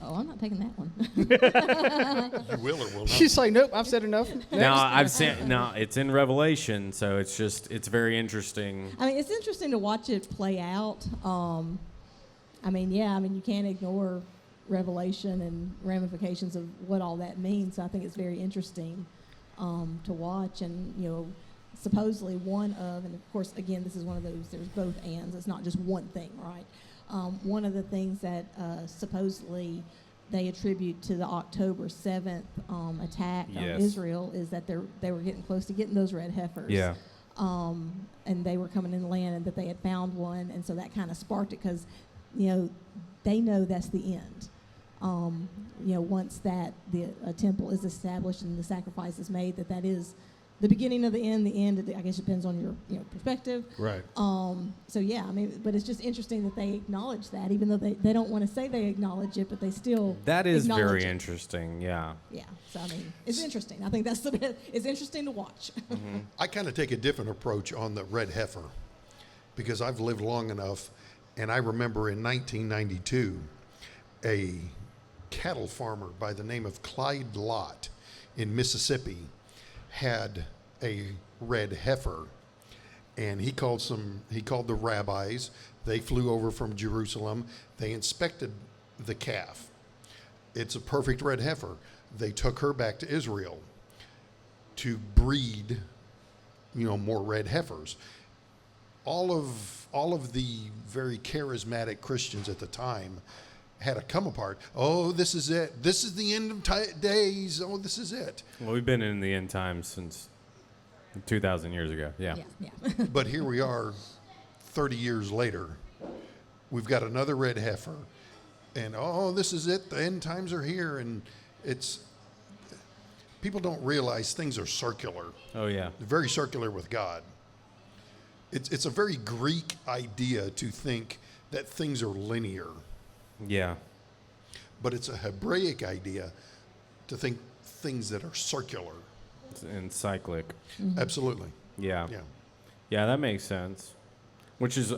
Oh, I'm not taking that one. You will or will not. She's like, nope, I've said enough. Now it's in Revelation, so it's very interesting. I mean, it's interesting to watch it play out. You can't ignore revelation and ramifications of what all that means. So I think it's very interesting to watch. And supposedly one of, and of course again this is one of those, there's both ands. It's not just one thing, right? One of the things that supposedly they attribute to the October 7th attack on Yes. Israel is that they were getting close to getting those red heifers. Yeah. And they were coming in the land, and that they had found one, and so that kind of sparked it because, they know that's the end. Once that a temple is established and the sacrifice is made, that is the beginning of the end. The end, I guess, depends on your perspective. Right. So yeah, I mean, but it's just interesting that they acknowledge that, even though they don't want to say they acknowledge it, but they still That is acknowledge very it. interesting. Yeah. Yeah. So I mean, it's interesting. I think that's the bit. It's interesting to watch. I kind of take a different approach on the red heifer because I've lived long enough, and I remember in 1992, a cattle farmer by the name of Clyde Lott in Mississippi had a red heifer, and he called the rabbis. They flew over from Jerusalem. They inspected the calf. It's a perfect red heifer. They took her back to Israel to breed, more red heifers. All of the very charismatic Christians at the time had a come apart. Oh, this is it. This is the end of days. Oh, this is it. Well, we've been in the end times since 2,000 years ago. Yeah. Yeah. But here we are 30 years later. We've got another red heifer. And this is it. The end times are here. And people don't realize things are circular. Oh, yeah. Very circular with God. It's a very Greek idea to think that things are linear. Yeah. But it's a Hebraic idea to think things that are circular. And cyclic. Absolutely. Yeah. Yeah. Yeah, that makes sense. Which is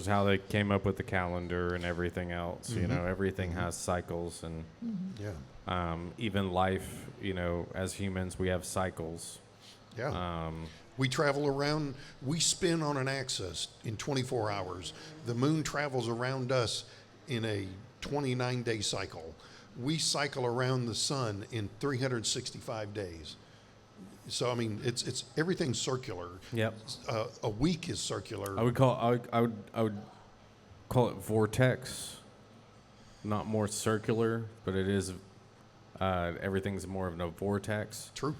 how they came up with the calendar and everything else. Everything has cycles, and Yeah. even life, as humans, we have cycles. Yeah. We travel around, we spin on an axis in 24 hours. The moon travels around us in a 29-day cycle. We cycle around the sun in 365 days. So, I mean, it's everything's circular. Yep. A week is circular. I would call it vortex. Not more circular, but it is. Everything's more of a vortex. True.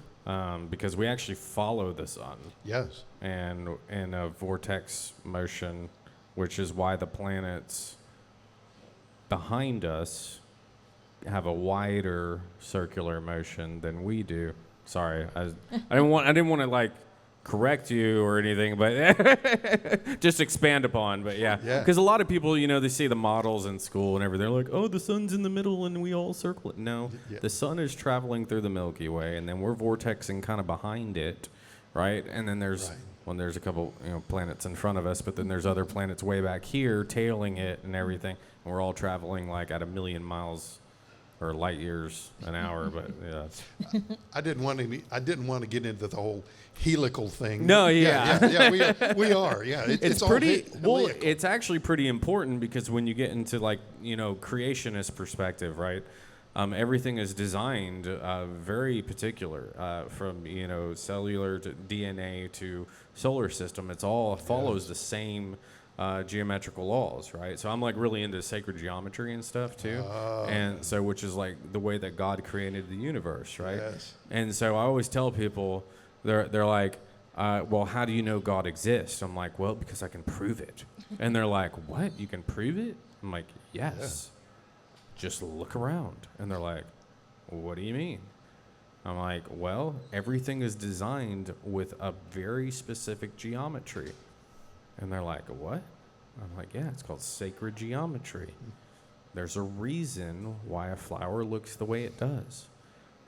Because we actually follow the sun Yes. and in a vortex motion, which is why the planets behind us have a wider circular motion than we do. Sorry, I didn't want to like correct you or anything, but just expand upon. But yeah, Yeah. because a lot of people, they see the models in school and everything. They're like, oh, the sun's in the middle and we all circle it. No, Yeah. the sun is traveling through the Milky Way, and then we're vortexing kind of behind it, right? And then there's a couple planets in front of us, but then there's other planets way back here tailing it and everything, and we're all traveling like at 1,000,000 miles or light years an hour. But yeah. I didn't want to get into the whole helical thing. No, we are. Yeah, It's all pretty well. heliacal. It's actually pretty important because when you get into creationist perspective, right? Everything is designed very particular, from cellular to DNA to solar system. It's all follows the same geometrical laws, right? So I'm like really into sacred geometry and stuff too, and so which is like the way that God created the universe, right? Yes. And so I always tell people, they're like, well, how do you know God exists? I'm like, well, because I can prove it. And they're like, what? You can prove it? I'm like, yes. Just look around. And they're like, what do you mean? I'm like, well, everything is designed with a very specific geometry. And they're like, what? I'm like, yeah, it's called sacred geometry. There's a reason why a flower looks the way it does.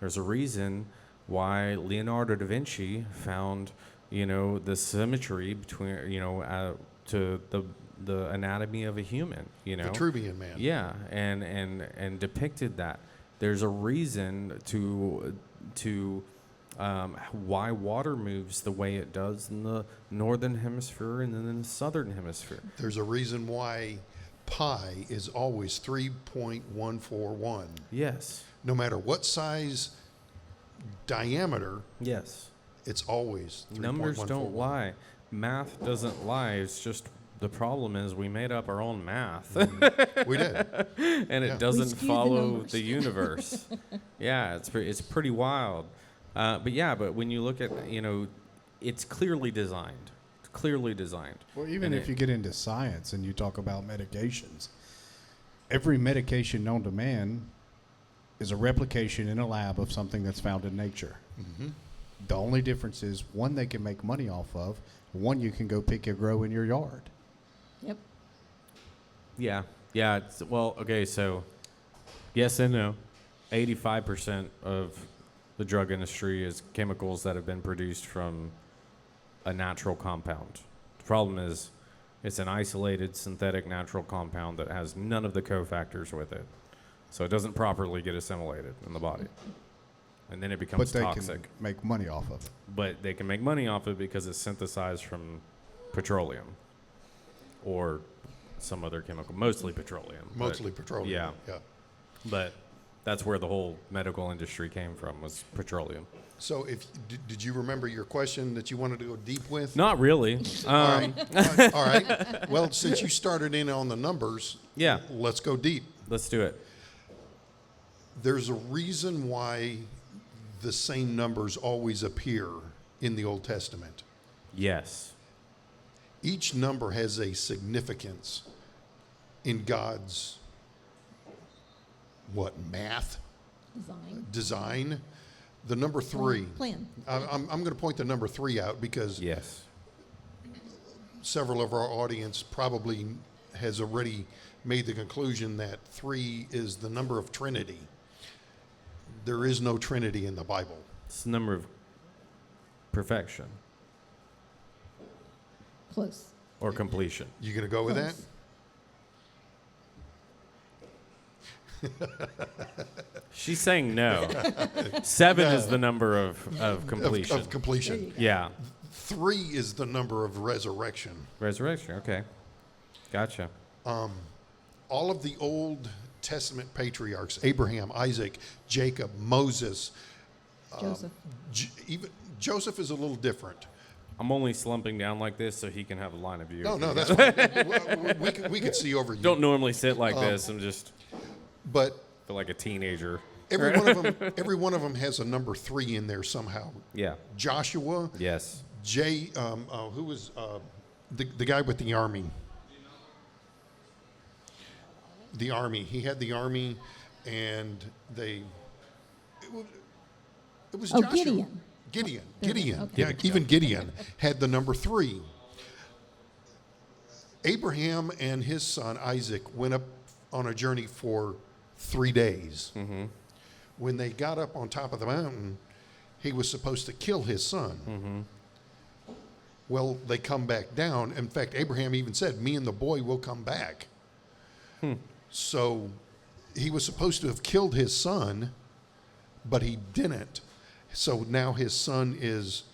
There's a reason why Leonardo da Vinci found, the symmetry between, to the anatomy of a human, The Vitruvian Man. Yeah, and depicted that. There's a reason to why water moves the way it does in the northern hemisphere and then in the southern hemisphere. There's a reason why pi is always 3.141. Yes. No matter what size diameter, Yes. it's always 3.141. Numbers don't lie. Math doesn't lie. It's just the problem is we made up our own math. We did. And Yeah. it doesn't skewed the follow numbers. the universe. Yeah, it's pretty wild. But when you look at, it's clearly designed. It's clearly designed. Well, even And if you get into science and you talk about medications, every medication known to man is a replication in a lab of something that's found in nature. Mm-hmm. The only difference is one they can make money off of, one you can go pick and grow in your yard. Yep. Yeah. Yeah. Okay, so yes and no. 85% of the drug industry is chemicals that have been produced from a natural compound. The problem is it's an isolated synthetic natural compound that has none of the cofactors with it. So it doesn't properly get assimilated in the body. And then it But becomes they toxic. can make money off of it. But they can make money off it because it's synthesized from petroleum or some other chemical, mostly petroleum. but- Mostly petroleum. Yeah. Yeah. But that's where the whole medical industry came from, was petroleum. So did you remember your question that you wanted to go deep with? Not really. All right. All right. Well, since you started in on the numbers, Yeah. let's go deep. Let's do it. There's a reason why the same numbers always appear in the Old Testament. Yes. Each number has a significance in God's math design. The number 3. Plan. I'm going to point the number 3 out because Yes. several of our audience probably has already made the conclusion that 3 is the number of Trinity. There is no Trinity in the Bible. It's the number of perfection Close. or completion. You going to go with that? She's saying no. 7 is the number of completion. Of completion. Yeah. 3 is the number of resurrection. Resurrection. Okay. Gotcha. All of the Old Testament patriarchs, Abraham, Isaac, Jacob, Moses, Joseph. Even Joseph is a little different. I'm only slumping down like this so he can have a line of view. No, that's fine. we could see over you. Don't normally sit like this and just But feel like a teenager. every one of them has a number 3 in there somehow. Yeah. Joshua, Yes. who was the guy with the army? The army. He had the army, and it was Oh, Joshua. Gideon. Gideon. Okay. Yeah, even Gideon had the number 3. Abraham and his son Isaac went up on a journey for 3 days. Mm-hmm. When they got up on top of the mountain, he was supposed to kill his son. Mm-hmm. Well, they come back down. In fact, Abraham even said, "Me and the boy will come back." So he was supposed to have killed his son, but he didn't. So now his son is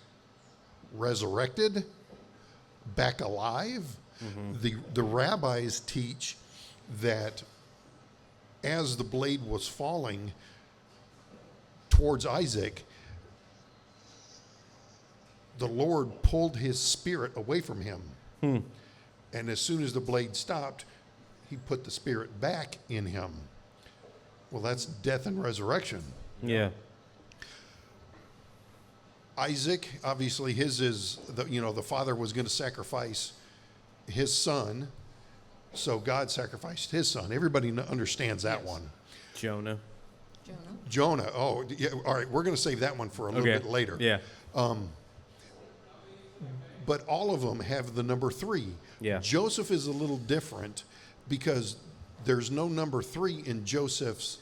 resurrected, back alive. Mm-hmm. The rabbis teach that as the blade was falling towards Isaac, the Lord pulled his spirit away from him. And as soon as the blade stopped, he put the spirit back in him. Well, that's death and resurrection. Yeah. Isaac, obviously, his is the father was going to sacrifice his son, so God sacrificed his son. Everybody understands that one. Jonah. Jonah. Oh, yeah. All right. We're going to save that one for a little bit later. Yeah. But all of them have the number 3. Yeah. Joseph is a little different because there's no number 3 in Joseph's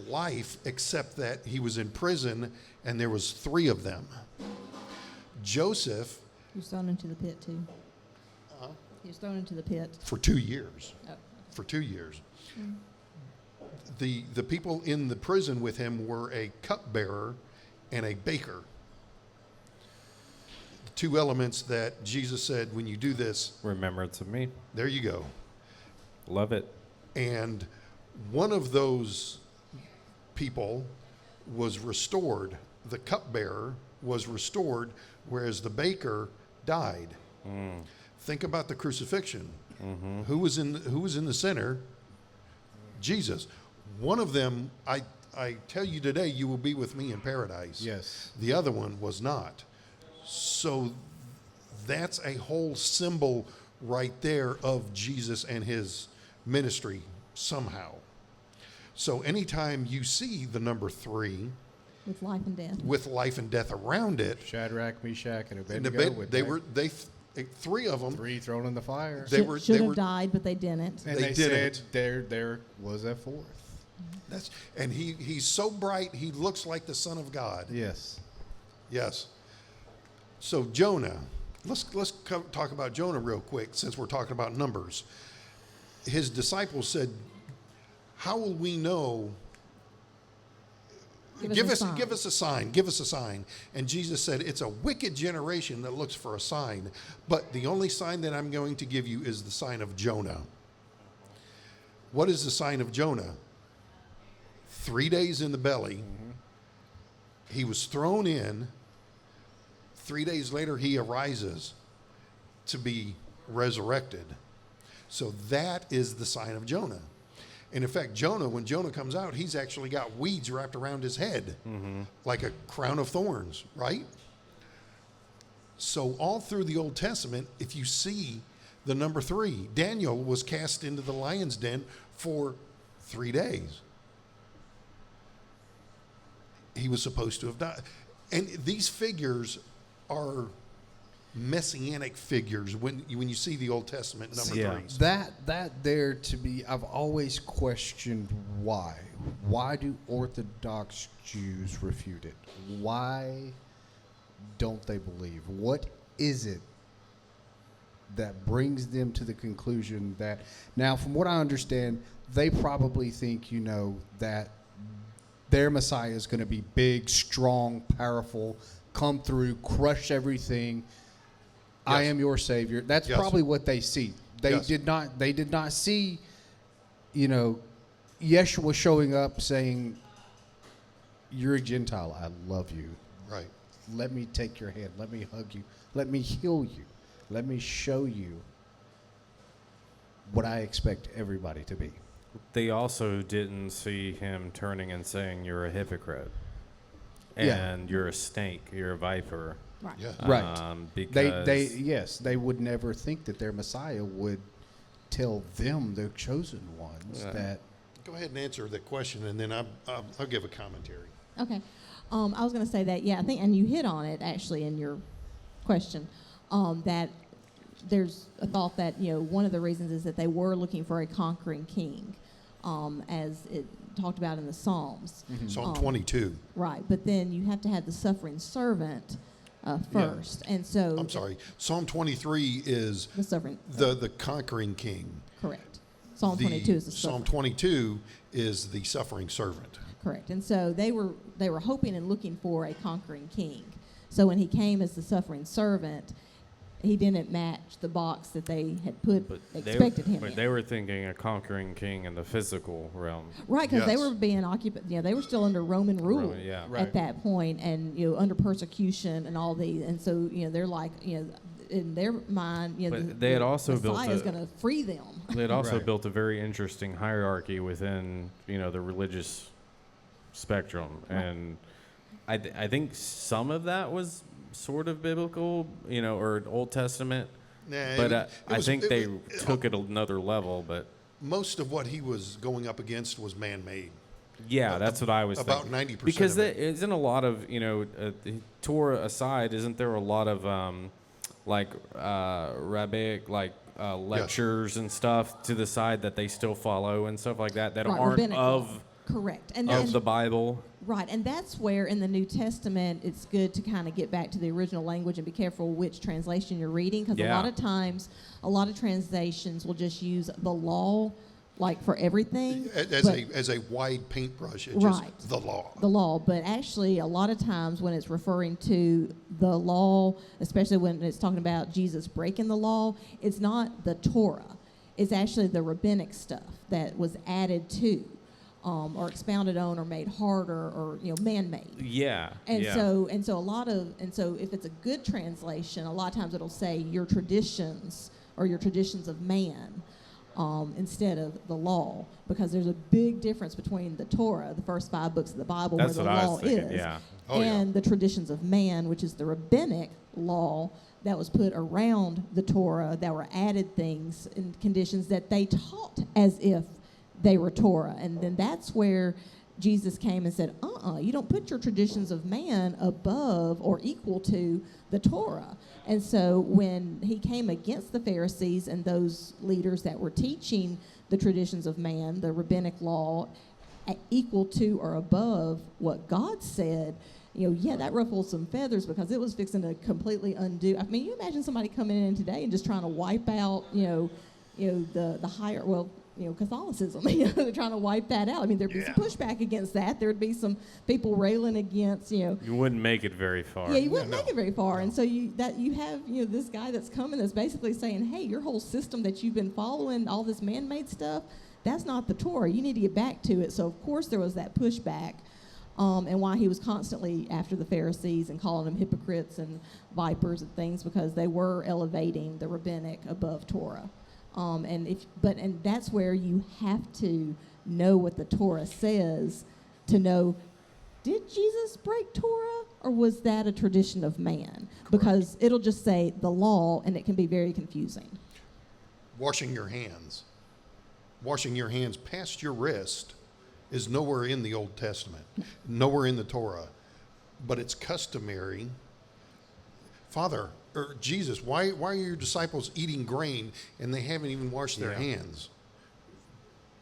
life except that he was in prison and there was 3 of them. Joseph, He was thrown into the pit too. He was thrown into the pit. for 2 years. Oh. For 2 years. The people in the prison with him were a cupbearer and a baker. The 2 elements that Jesus said, when you do this, Remembrance of me. there you go. Love it. And one of those people was restored. The cupbearer was restored, whereas the baker died. Think about the crucifixion. Who was in the center? Jesus. One of them, I tell you today, you will be with me in paradise. Yes. The other one was not. So that's a whole symbol right there of Jesus and his ministry somehow. So anytime you see the number 3 With life and death. with life and death around it, Shadrach, Meshach, and and Abednego. three of them. 3 thrown in the fire. They Should have were- died, but they didn't. And They they said didn't. there was a 4th. And he's so bright, he looks like the Son of God. Yes. Yes. So Jonah, let's talk about Jonah real quick, since we're talking about numbers. His disciples said, "How will we know? Give us a sign. Give us a sign." And Jesus said, "It's a wicked generation that looks for a sign, but the only sign that I'm going to give you is the sign of Jonah." What is the sign of Jonah? 3 days in the belly. He was thrown in. 3 days later, he arises to be resurrected. So that is the sign of Jonah. And in fact, Jonah, when Jonah comes out, he's actually got weeds wrapped around his head, like a crown of thorns, right? So all through the Old Testament, if you see the number 3, Daniel was cast into the lion's den for 3 days. He was supposed to have died. And these figures are messianic figures when you see the Old Testament number Yeah. 3s. That there to be, I've always questioned why. Why do Orthodox Jews refute it? Why don't they believe? What is it that brings them to the conclusion that, now from what I understand, they probably think, that their Messiah is going to be big, strong, powerful, come through, crush everything. I Yes. am your Savior. That's Yes. probably what they see. They Yes. did not see, Yeshua showing up saying, "You're a Gentile. I love you. Right. Let me take your hand. Let me hug you. Let me heal you. Let me show you what I expect everybody to be." They also didn't see him turning and saying, "You're a hypocrite, Yeah. and you're a snake, you're a viper." Right. Yeah. Right. Because They would never think that their Messiah would tell them, the chosen ones, Yeah. that Go ahead and answer the question, and then I'll give a commentary. Okay. I was going to say that, I think, and you hit on it actually in your question, that there's a thought that, one of the reasons is that they were looking for a conquering king, as it talked about in the Psalms. Psalm 22. Right. But then you have to have the suffering servant first. And so. I'm sorry. Psalm 23 is The suffering. the conquering king. Correct. Psalm 22 is the Psalm suffering. 22 is the suffering servant. Correct. And so they were hoping and looking for a conquering king. So when he came as the suffering servant, he didn't match the box that they had expected him in. They were thinking a conquering king in the physical realm. Right, because they Yes. were being occupied. They were still under Roman rule Roman, yeah. Right. at that point, and under persecution and all these. And so they're like, in their mind, But they had also built Messiah is a- going to free them. They had also Right. built a very interesting hierarchy within, the religious spectrum, and I think some of that was sort of biblical, or Old Testament. Nah, But it I was- think it they was- took it another level. But Most of what he was going up against was man-made. yeah, that's what I was About thinking. 90% Because of there it. isn't a lot of, Torah aside, isn't there a lot of rabbinic lectures and stuff to the side that they still follow and stuff like that Right, aren't rabbinical. of Correct. And the Bible? Right, and that's where in the New Testament it's good to kind of get back to the original language and be careful which translation you're reading, because a Yeah. lot of times, a lot of translations will just use the law, like for everything. As but- a wide paintbrush, it's just Right. the law. the law, but actually a lot of times when it's referring to the law, especially when it's talking about Jesus breaking the law, it's not the Torah. is actually the rabbinic stuff that was added to, or expounded on, or made harder, or man-made. Yeah. And yeah. so if it's a good translation, a lot of times it'll say your traditions or your traditions of man, instead of the law, because there's a big difference between the Torah, the first 5 books of the Bible, That's where what the I law was thinking. is, Yeah. Oh, yeah. and the traditions of man, which is the rabbinic law that was put around the Torah, that were added things and conditions that they taught as if they were Torah. And then that's where Jesus came and said, you don't put your traditions of man above or equal to the Torah. And so when he came against the Pharisees and those leaders that were teaching the traditions of man, the rabbinic law, equal to or above what God said, that ruffled some feathers, because it was fixing to completely undo. I mean, you imagine somebody coming in today and just trying to wipe out, the higher, Catholicism. They're trying to wipe that out. I mean, there'd be some pushback against that. There'd be some people railing against, You wouldn't make it very far. Yeah, you wouldn't No. make it very far. And so you have this guy that's coming that's basically saying, hey, your whole system that you've been following, all this man-made stuff, that's not the Torah. You need to get back to it. So of course there was that pushback, and why he was constantly after the Pharisees and calling them hypocrites and vipers and things, because they were elevating the rabbinic above Torah. And that's where you have to know what the Torah says to know, did Jesus break Torah, or was that a tradition of man? Because it'll just say the law, and it can be very confusing. Washing your hands. Washing your hands past your wrist is nowhere in the Old Testament, nowhere in the Torah, but it's customary. Father, or Jesus, why are your disciples eating grain and they haven't even washed their hands?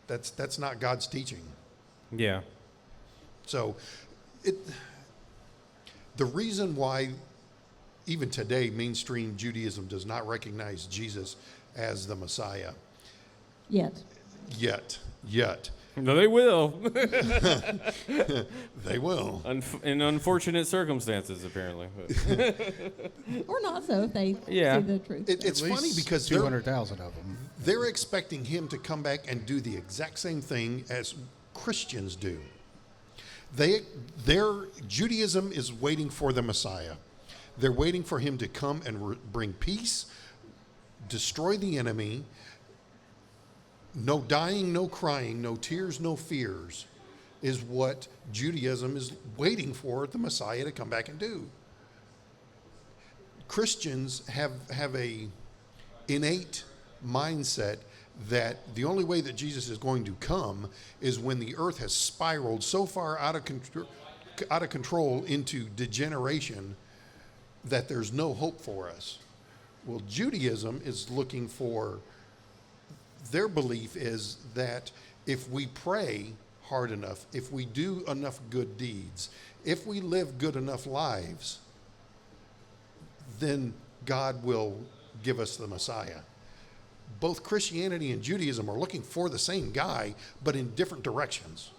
That's not God's teaching. Yeah. So the reason why even today mainstream Judaism does not recognize Jesus as the Messiah Yet. yet. No, they will. They will. In unfortunate circumstances, apparently. Or not so, if they Yeah. see the truth. It's At funny least because 200,000 of them. they're expecting him to come back and do the exact same thing as Christians do. Their Judaism is waiting for the Messiah. They're waiting for him to come and bring peace, destroy the enemy. No dying, no crying, no tears, no fears is what Judaism is waiting for the Messiah to come back and do. Christians have a innate mindset that the only way that Jesus is going to come is when the earth has spiraled so far out of control into degeneration that there's no hope for us. Well, Judaism is looking for, their belief is that if we pray hard enough, if we do enough good deeds, if we live good enough lives, then God will give us the Messiah. Both Christianity and Judaism are looking for the same guy, but in different directions.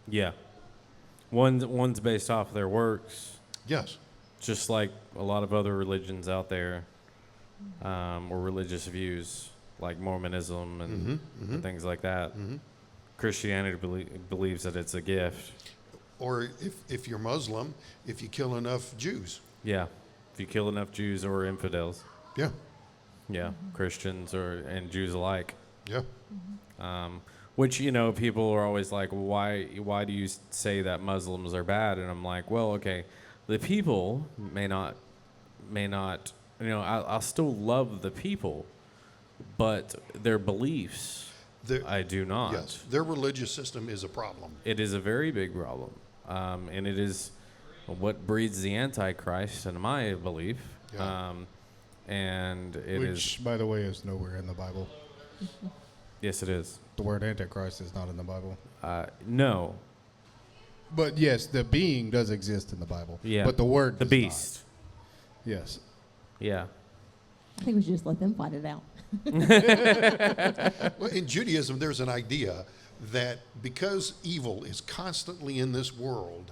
Yeah. One's based off their works, Yes. just like a lot of other religions out there, or religious views, like Mormonism and things like that. Christianity believes that it's a gift. Or if you're Muslim, if you kill enough Jews. Yeah. If you kill enough Jews or infidels. Yeah. Yeah. Christians and Jews alike. Yeah. Which, people are always like, well, why do you say that Muslims are bad? And I'm like, well, okay, the people may not, I'll still love the people, but their beliefs, I do not. Yes. Their religious system is a problem. It is a very big problem. And it is what breeds the Antichrist, in my belief. Yeah. And it is. Which, by the way, is nowhere in the Bible. Yes, it is. The word Antichrist is not in the Bible. No. But yes, the being does exist in the Bible. Yeah. But the word The does beast. not. Yes. Yeah. I think we should just let them fight it out. Well, in Judaism, there's an idea that because evil is constantly in this world,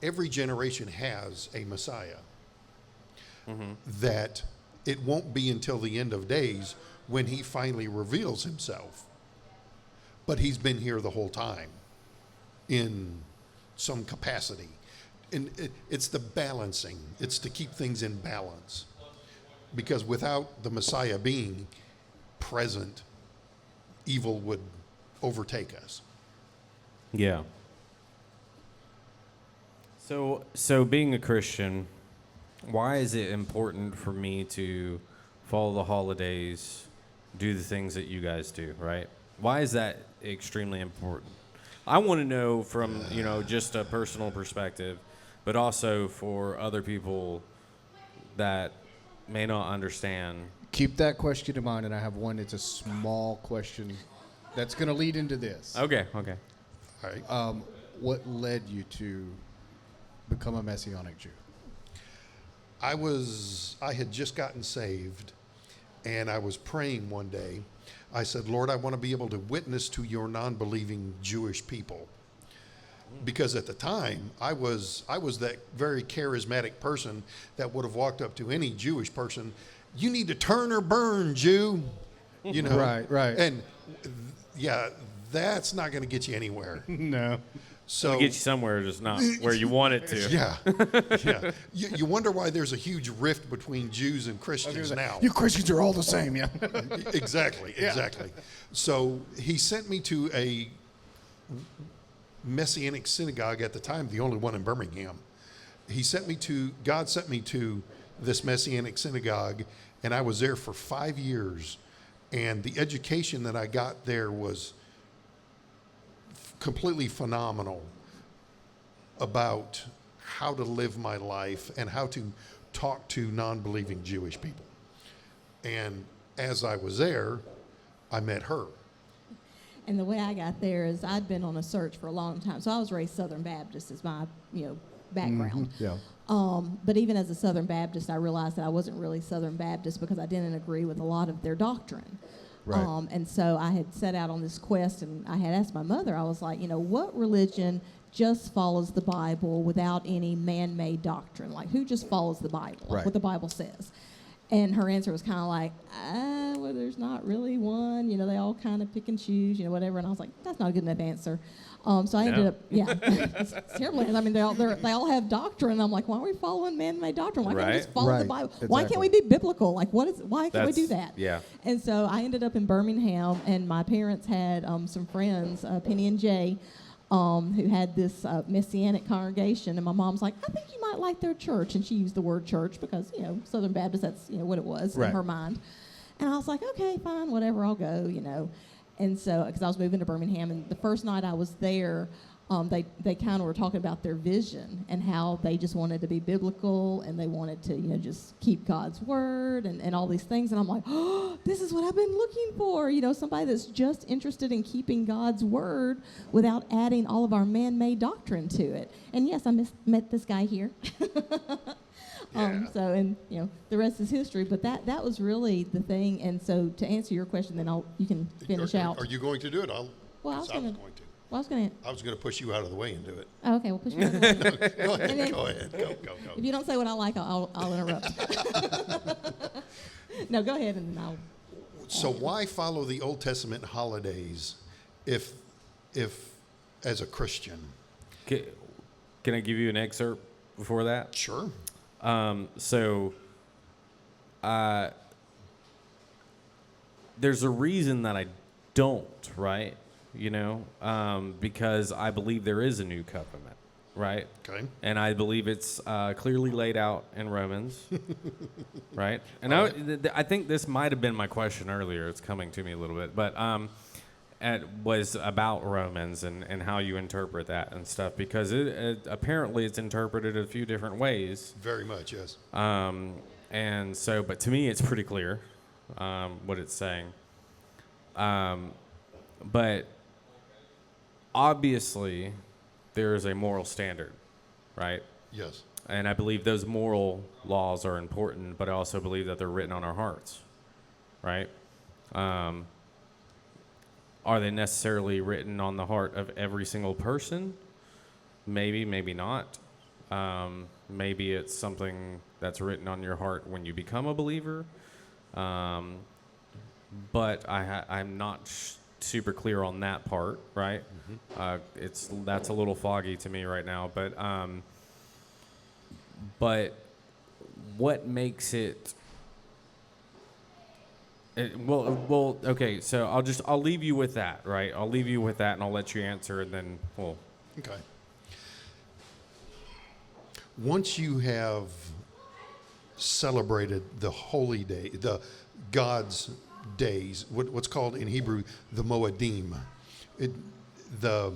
every generation has a Messiah. That it won't be until the end of days when he finally reveals himself. But he's been here the whole time in some capacity. And it's the balancing. It's to keep things in balance. Because without the Messiah being present, evil would overtake us. Yeah. So being a Christian, why is it important for me to follow the holidays, do the things that you guys do, right? Why is that extremely important? I want to know from, just a personal perspective, but also for other people that may not understand. Keep that question in mind, and I have one. It's a small question that's going to lead into this. Okay. All right. What led you to become a Messianic Jew? I had just gotten saved, and I was praying one day. I said, Lord, I want to be able to witness to your non-believing Jewish people. Because at the time, I was that very charismatic person that would have walked up to any Jewish person. You need to turn or burn, Jew. Right. And that's not going to get you anywhere. No. So Get you somewhere, just not where you want it to. Yeah. You wonder why there's a huge rift between Jews and Christians now. You Christians are all the same, yeah. Exactly. So he sent me to a Messianic synagogue at the time, the only one in Birmingham. God sent me to this Messianic synagogue, and I was there for 5 years. And the education that I got there was completely phenomenal about how to live my life and how to talk to non-believing Jewish people. And as I was there, I met her. And the way I got there is I'd been on a search for a long time. So I was raised Southern Baptist as my, background. Yeah. But even as a Southern Baptist, I realized that I wasn't really Southern Baptist because I didn't agree with a lot of their doctrine. Right. And so I had set out on this quest, and I had asked my mother, I was like, what religion just follows the Bible without any man-made doctrine? Like, who just follows the Bible, like Right. what the Bible says? And her answer was kind of like, well, there's not really one. They all kind of pick and choose, whatever. And I was like, that's not a good enough answer. So I ended up, it's terrible. I mean, they all have doctrine. I'm like, why are we following man-made doctrine? Why can't we just follow the Right. Bible? Why can't Exactly. we be biblical? Like, why can't we do That's- that? yeah. And so I ended up in Birmingham, and my parents had some friends, Penny and Jay, who had this Messianic congregation. And my mom's like, I think you might like their church. And she used the word church because, Southern Baptist, that's, what it was Right. in her mind. And I was like, okay, fine, whatever, I'll go, And so, because I was moving to Birmingham, and the first night I was there, they kind of were talking about their vision and how they just wanted to be biblical and they wanted to, just keep God's word and all these things. And I'm like, oh, this is what I've been looking for. Somebody that's just interested in keeping God's word without adding all of our man-made doctrine to it. And yes, I met this guy here. The rest is history. But that was really the thing. And so to answer your question, then you can finish out. Are you going to do it? Well, I was going going to. Well, I was going to. I was going to push you out of the way and do it. Oh, okay, we'll push you. Go Go ahead. And then- Go ahead. Go. If you don't say what I like, I'll interrupt. No, go ahead and then I'll. So why follow the Old Testament holidays if as a Christian? Can I give you an excerpt before that? Sure. There's a reason that I don't, right? Because I believe there is a new covenant, right? Okay. And I believe it's clearly laid out in Romans, right? And I think this might have been my question earlier. It's coming to me a little bit, but it was about Romans and how you interpret that and stuff, because apparently it's interpreted a few different ways. Very much, yes. And so, but to me, it's pretty clear what it's saying. But obviously, there is a moral standard, right? Yes. And I believe those moral laws are important, but I also believe that they're written on our hearts, right? Are they necessarily written on the heart of every single person? Maybe, maybe not. Maybe it's something that's written on your heart when you become a believer. but I'm not super clear on that part, right? That's a little foggy to me right now, but what makes it? Well, okay. So I'll leave you with that, right? I'll leave you with that, and I'll let you answer, and then we'll. Okay. Once you have celebrated the holy day, the God's days, what's called in Hebrew the Moedim, the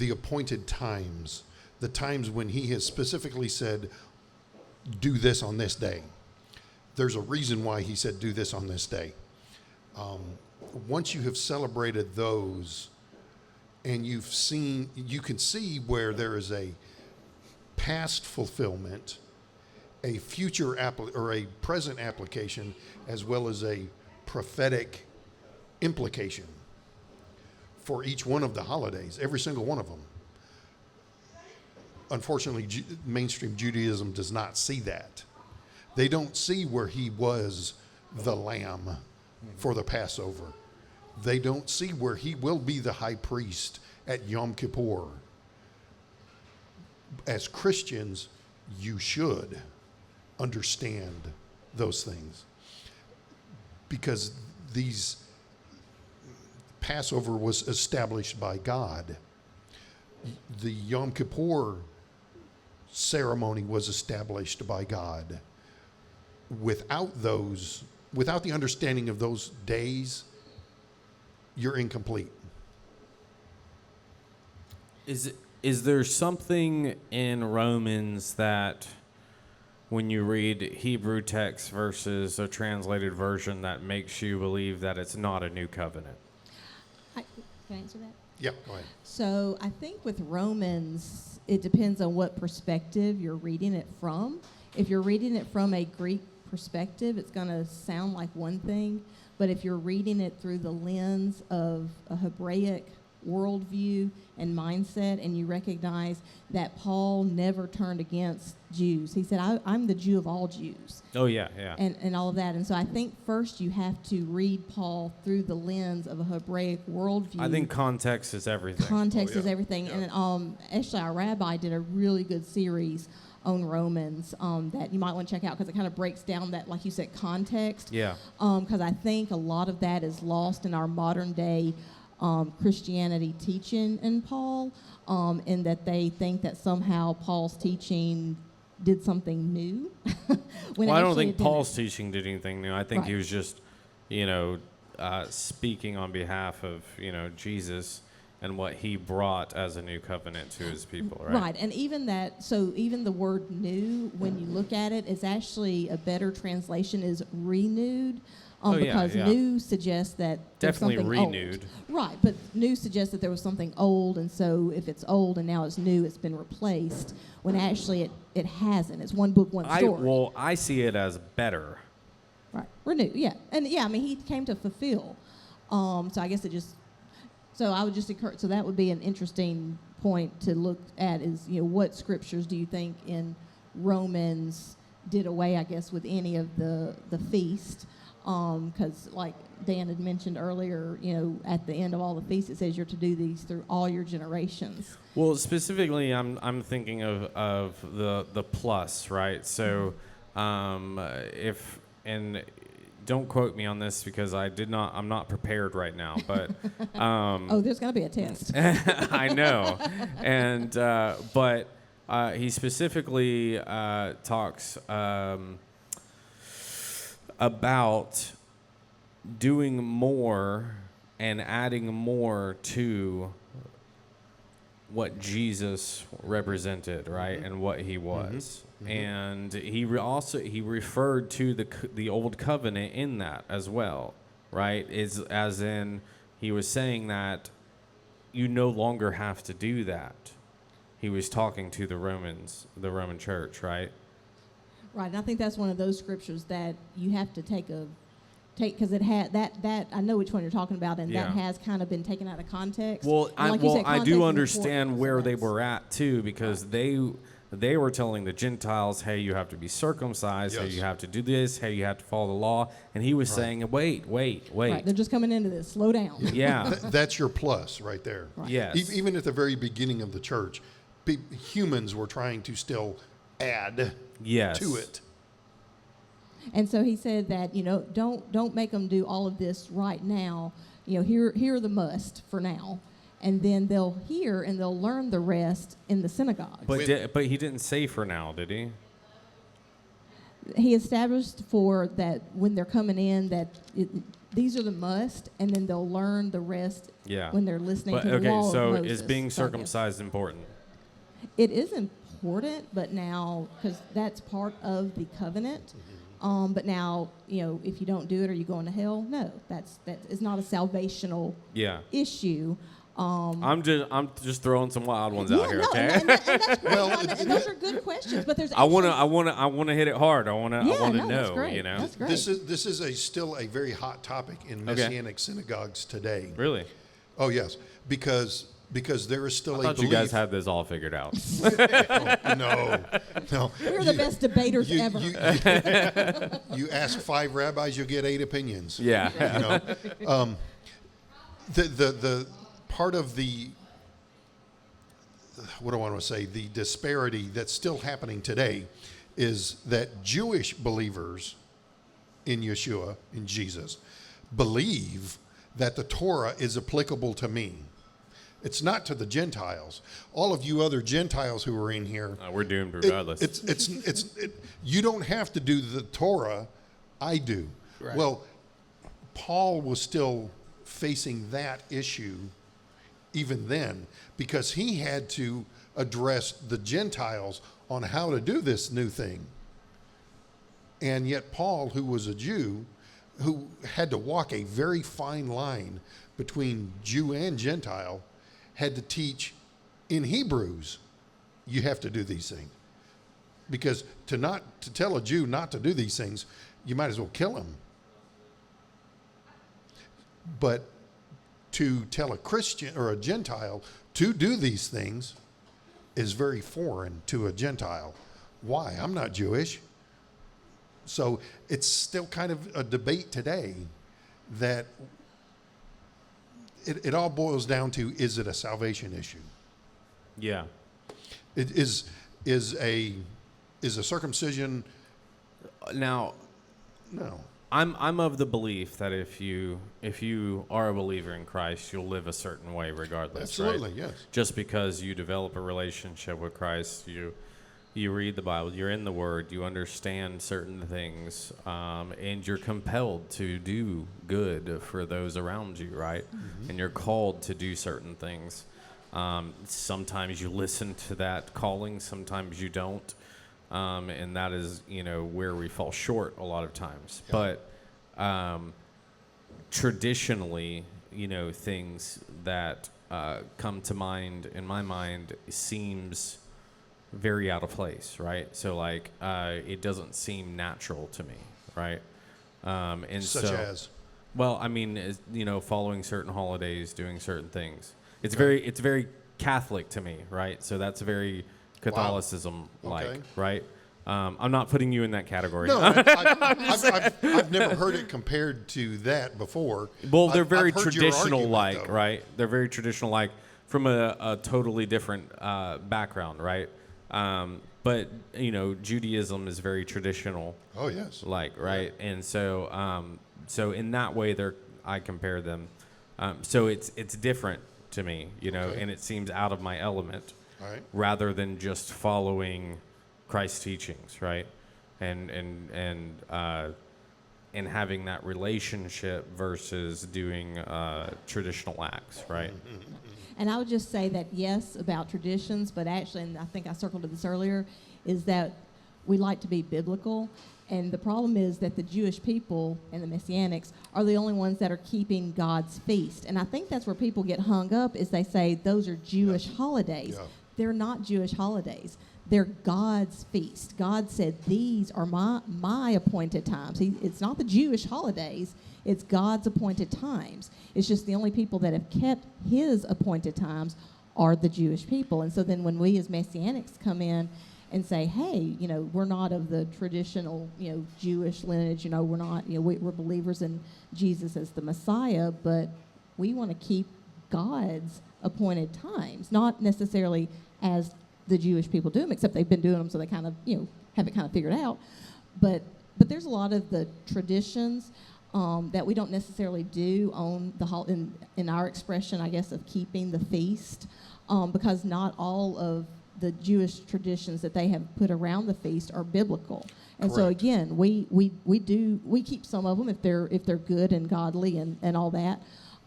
appointed times, the times when He has specifically said, do this on this day. There's a reason why He said, do this on this day. Once you have celebrated those, and you can see where there is a past fulfillment, a future or a present application, as well as a prophetic implication for each one of the holidays, every single one of them. Unfortunately, mainstream Judaism does not see that. They don't see where He was the lamb for the Passover. They don't see where He will be the high priest at Yom Kippur. As Christians, you should understand those things, because Passover was established by God. The Yom Kippur ceremony was established by God. Without the understanding of those days, you're incomplete. Is there something in Romans that, when you read Hebrew text versus a translated version, that makes you believe that it's not a new covenant? Can I answer that? Yeah, go ahead. So I think with Romans, it depends on what perspective you're reading it from. If you're reading it from a Greek perspective, it's going to sound like one thing. But if you're reading it through the lens of a Hebraic worldview and mindset, and you recognize that Paul never turned against Jews. He said, I'm the Jew of all Jews. Oh, yeah. And all of that. And so I think first you have to read Paul through the lens of a Hebraic worldview. I think context is everything. Context Oh, is yeah. everything. Yeah. And actually, our rabbi did a really good series on Romans that you might want to check out, because it kind of breaks down that, like you said, context. Yeah. Because I think a lot of that is lost in our modern day Christianity teaching in Paul, in that they think that somehow Paul's teaching did something new. Well, I don't actually think it didn't. Paul's teaching did anything new. I think he Right. was just, speaking on behalf of, Jesus and what he brought as a new covenant to his people, right? Right, and even the word new, when you look at it, is actually a better translation is renewed. Because yeah. new suggests that there's Definitely something renewed. old. Right, but new suggests that there was something old, and so if it's old and now it's new, it's been replaced, when actually it hasn't. It's one book, one story. I see it as better. Right, renewed, yeah. And yeah, I mean, he came to fulfill. So I guess so I would just encourage, so that would be an interesting point to look at is, what scriptures do you think in Romans did away, I guess, with any of the feast? Because like Dan had mentioned earlier, at the end of all the feasts, it says you're to do these through all your generations. Well, specifically, I'm thinking of the plus, right? So, and don't quote me on this because I'm not prepared right now, but There's going to be a test. I know, and but he specifically talks about doing more and adding more to what Jesus represented, right, and what he was. And he referred to the old covenant in that as well, right? As in he was saying that you no longer have to do that. He was talking to the Roman church, right? Right, and I think that's one of those scriptures that you have to take because it had that I know which one you're talking about, and Yeah. that has kind of been taken out of context. Well, And like you said, I context do is understand important, so where they that's- were at too, because They were telling the Gentiles, hey, you have to be circumcised, hey, Yes. you have to do this, hey, you have to follow the law. And he was saying, wait. Right, they're just coming into this. Slow down. Yeah. That's your plus right there. Right. Yes. Even at the very beginning of the church, humans were trying to still add Yes. to it. And so he said that, don't make them do all of this right now. Here are the must for now. And then they'll hear and they'll learn the rest in the synagogues. But he didn't say for now, did he? He established for that when they're coming in that these are the must, and then they'll learn the rest Yeah. when they're listening But to the okay, law so of Moses. is being So, yes. circumcised important? It is important, but now, because that's part of the covenant. But now, if you don't do it, are you going to hell? No, that is not a salvational Yeah. issue. I'm just throwing some wild ones out here, no, okay? and that's great. Well, and those are good questions. But there's I wanna actually- hit it hard. I wanna know. That's great. You know. That's great. This is still a very hot topic in Messianic synagogues today. Really? Oh yes, because there is still I a thought you belief. guys had this all figured out. No. We're the best debaters ever. You ask 5 rabbis, you'll get 8 opinions. Yeah. The part of the, what do I want to say, the disparity that's still happening today is that Jewish believers in Yeshua, in Jesus, believe that the Torah is applicable to me. It's not to the Gentiles. All of you other Gentiles who are in here, We're doomed regardless. you don't have to do the Torah. I do. Right. Well, Paul was still facing that issue even then because he had to address the Gentiles on how to do this new thing. And yet Paul, who was a Jew, who had to walk a very fine line between Jew and Gentile, had to teach in Hebrews, you have to do these things. Because to tell a Jew not to do these things, you might as well kill him. But to tell a Christian or a Gentile to do these things is very foreign to a Gentile. Why? I'm not Jewish. So it's still kind of a debate today that it all boils down to, is it a salvation issue? Yeah. It is a circumcision? Now, No. I'm of the belief that if you are a believer in Christ, you'll live a certain way regardless. Absolutely, right? yes. Just because you develop a relationship with Christ, you read the Bible, you're in the Word, you understand certain things, and you're compelled to do good for those around you, right? Mm-hmm. And you're called to do certain things. Sometimes you listen to that calling, sometimes you don't. And that is, where we fall short a lot of times. Yeah. But traditionally, things that come to mind in my mind seems very out of place, right? So, it doesn't seem natural to me, right? And Such so, as? well, I mean, following certain holidays, doing certain things. It's very Catholic to me, right? So that's very Catholicism-like, Okay. right? I'm not putting you in that category. No, I've never heard it compared to that before. Well, they're I've very heard your argument, traditional-like, though. right? They're very traditional-like from a totally different background, right? But Judaism is very traditional. Oh, yes. Right? And so so in that way I compare them. So it's different to me, Okay. and it seems out of my element All right. rather than just following Christ's teachings, right? And having that relationship versus doing traditional acts, right? And I would just say that, yes, about traditions, but actually, and I think I circled this earlier, is that we like to be biblical. And the problem is that the Jewish people and the Messianics are the only ones that are keeping God's feast. And I think that's where people get hung up, is they say those are Jewish holidays. Yeah. They're not Jewish holidays. They're God's feast. God said, these are my appointed times. It's not the Jewish holidays. It's God's appointed times. It's just the only people that have kept his appointed times are the Jewish people. And so then when we as Messianics come in and say, hey, we're not of the traditional, Jewish lineage. We're not, we're believers in Jesus as the Messiah, but we want to keep God's appointed times, not necessarily as the Jewish people do them, except they've been doing them, so they kind of, have it kind of figured out. But there's a lot of the traditions that we don't necessarily do on the in our expression, I guess, of keeping the feast, because not all of the Jewish traditions that they have put around the feast are biblical. And so Correct. again, we keep some of them if they're good and godly and all that.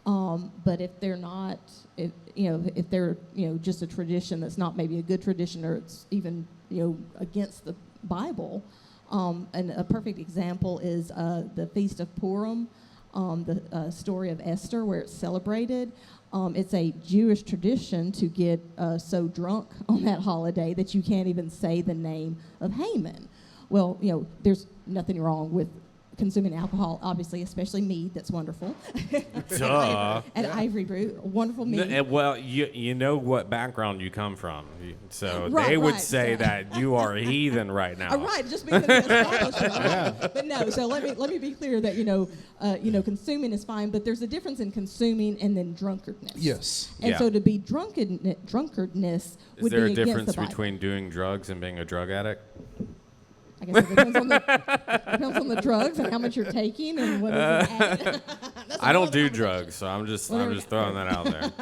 But if they're not, if they're just a tradition that's not maybe a good tradition, or it's even against the Bible. And a perfect example is the Feast of Purim, the story of Esther, where it's celebrated. It's a Jewish tradition to get so drunk on that holiday that you can't even say the name of Haman. Well, there's nothing wrong with consuming alcohol, obviously, especially mead. That's wonderful. Duh. At Ivory Brew, wonderful mead. Well, you know what background you come from, so Right, they would right, say so- that you are a heathen right now. Right, just because it's scholarship. But no, so let me be clear that consuming is fine, but there's a difference in consuming and then drunkardness. Yes. And Yeah. so to be drunkardness Is would there be a against difference the Bible. between doing drugs and being a drug addict? I guess it depends on the drugs and how much you're taking and what is added. That's I don't another do conversation. drugs, so I'm just Well, I'm just throwing that out there.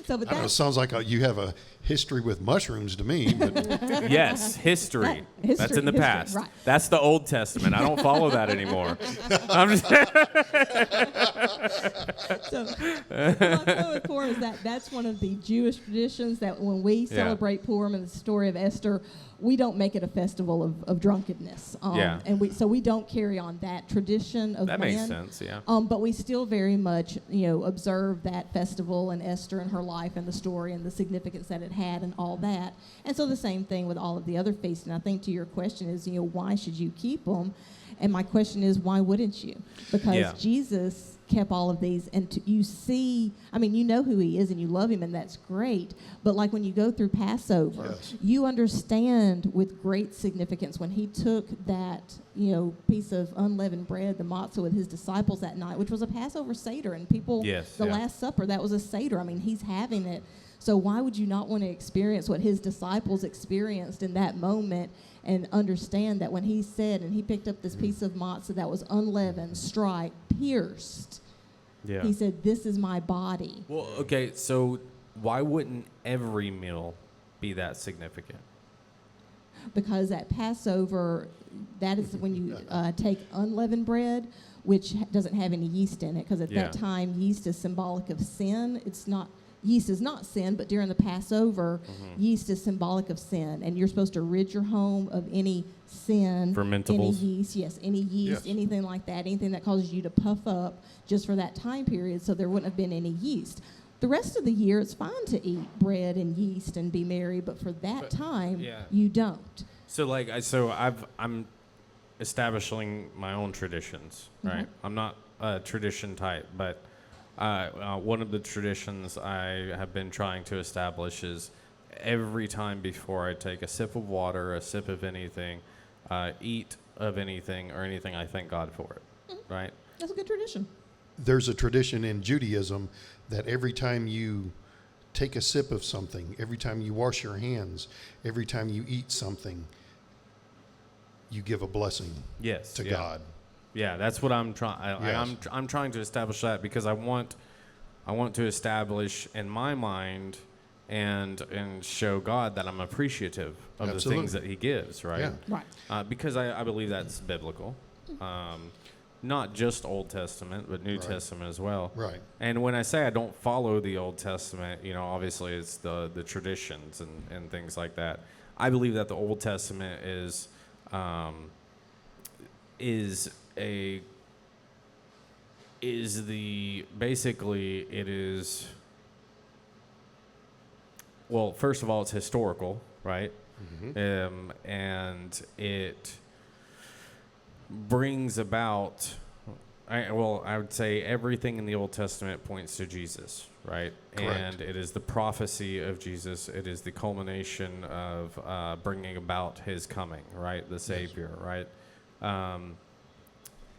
So, but I don't know, it that's sounds like you have a history with mushrooms to me, but Yes, history. History, That's in the history, past. right. That's the Old Testament. I don't follow that anymore. I'm just So, my point with Purim is that's one of the Jewish traditions that when we celebrate Purim and the story of Esther, we don't make it a festival of drunkenness. Yeah. And we don't carry on that tradition of that man. makes sense. Yeah. But we still very much, observe that festival and Esther and her life and the story and the significance that it had and all that. And so the same thing with all of the other feasts. And I think to your question is, why should you keep them? And my question is, why wouldn't you? Because Yeah. Jesus kept all of these, and you see, you know who he is and you love him, and that's great. But like when you go through Passover, Yes. you understand with great significance when he took that, piece of unleavened bread, the matzah, with his disciples that night, which was a Passover Seder, and people, Yes, the yeah. Last Supper, that was a Seder. He's having it. So why would you not want to experience what his disciples experienced in that moment and understand that when he said, and he picked up this piece of matzah that was unleavened, striped, pierced, Yeah. he said, this is my body. Well, okay, so why wouldn't every meal be that significant? Because at Passover, that is when you take unleavened bread, which doesn't have any yeast in it, because at Yeah. that time, yeast is symbolic of sin. Yeast is not sin, but during the Passover, Mm-hmm. yeast is symbolic of sin, and you're supposed to rid your home of any sin, any Fermentables? yeast, any yeast, Yes. anything like that, anything that causes you to puff up just for that time period, so there wouldn't have been any yeast. The rest of the year, it's fine to eat bread and yeast and be merry, but for that time, yeah. you don't. So I'm establishing my own traditions, right? I'm not a tradition type, but one of the traditions I have been trying to establish is every time before I take a sip of water, a sip of anything, eat of anything or anything, I thank God for it, right? That's a good tradition. there's a tradition in Judaism that every time you take a sip of something, every time you wash your hands, every time you eat something, you give a blessing Yes. to yeah. God. Yeah, that's what I'm trying. Yes. I'm trying to establish that because I want to establish in my mind and show God that I'm appreciative of the Absolutely. things that He gives, right? Yeah. Right. Because I believe that's biblical, not just Old Testament, but New Right. Testament as well. Right. And when I say I don't follow the Old Testament, obviously it's the traditions and things like that. I believe that the Old Testament is well, first of all, it's historical, right? And it brings about I would say everything in the Old Testament points to Jesus, right? Correct. And it is the prophecy of Jesus. It is the culmination of bringing about his coming, right? The Savior, right?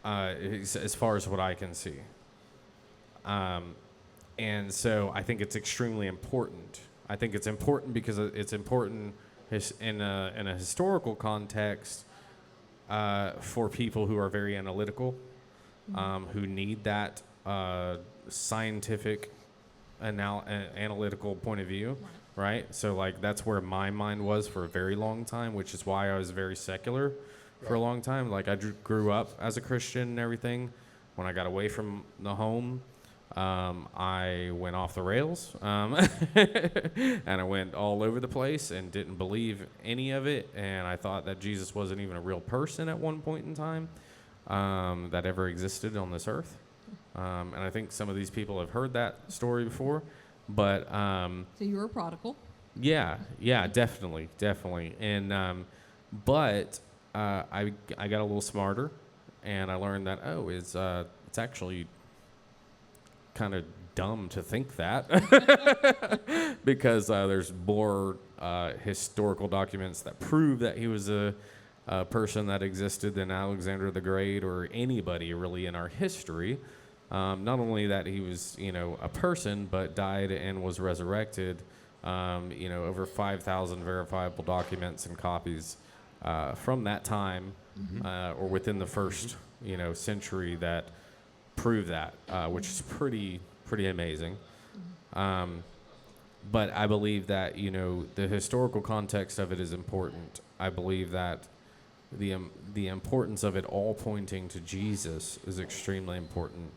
As far as what I can see. And so I think it's extremely important. I think it's important because it's important in a historical context for people who are very analytical, who need that scientific analytical point of view, right? So like that's where my mind was for a very long time, which is why I was very secular for a long time. Like I grew up as a Christian and everything. When I got away from the home, I went off the rails, and I went all over the place and didn't believe any of it. And I thought that Jesus wasn't even a real person at one point in time that ever existed on this earth. And I think some of these people have heard that story before. But So you were a prodigal. yeah, definitely. And but I got a little smarter, and I learned that it's actually kind of dumb to think that because there's more historical documents that prove that he was a person that existed than Alexander the Great or anybody really in our history. Not only that he was, a person, but died and was resurrected. Over 5,000 verifiable documents and copies from that time or within the first, century that prove that, which is pretty amazing. But I believe that, the historical context of it is important. I believe that the importance of it all pointing to Jesus is extremely important.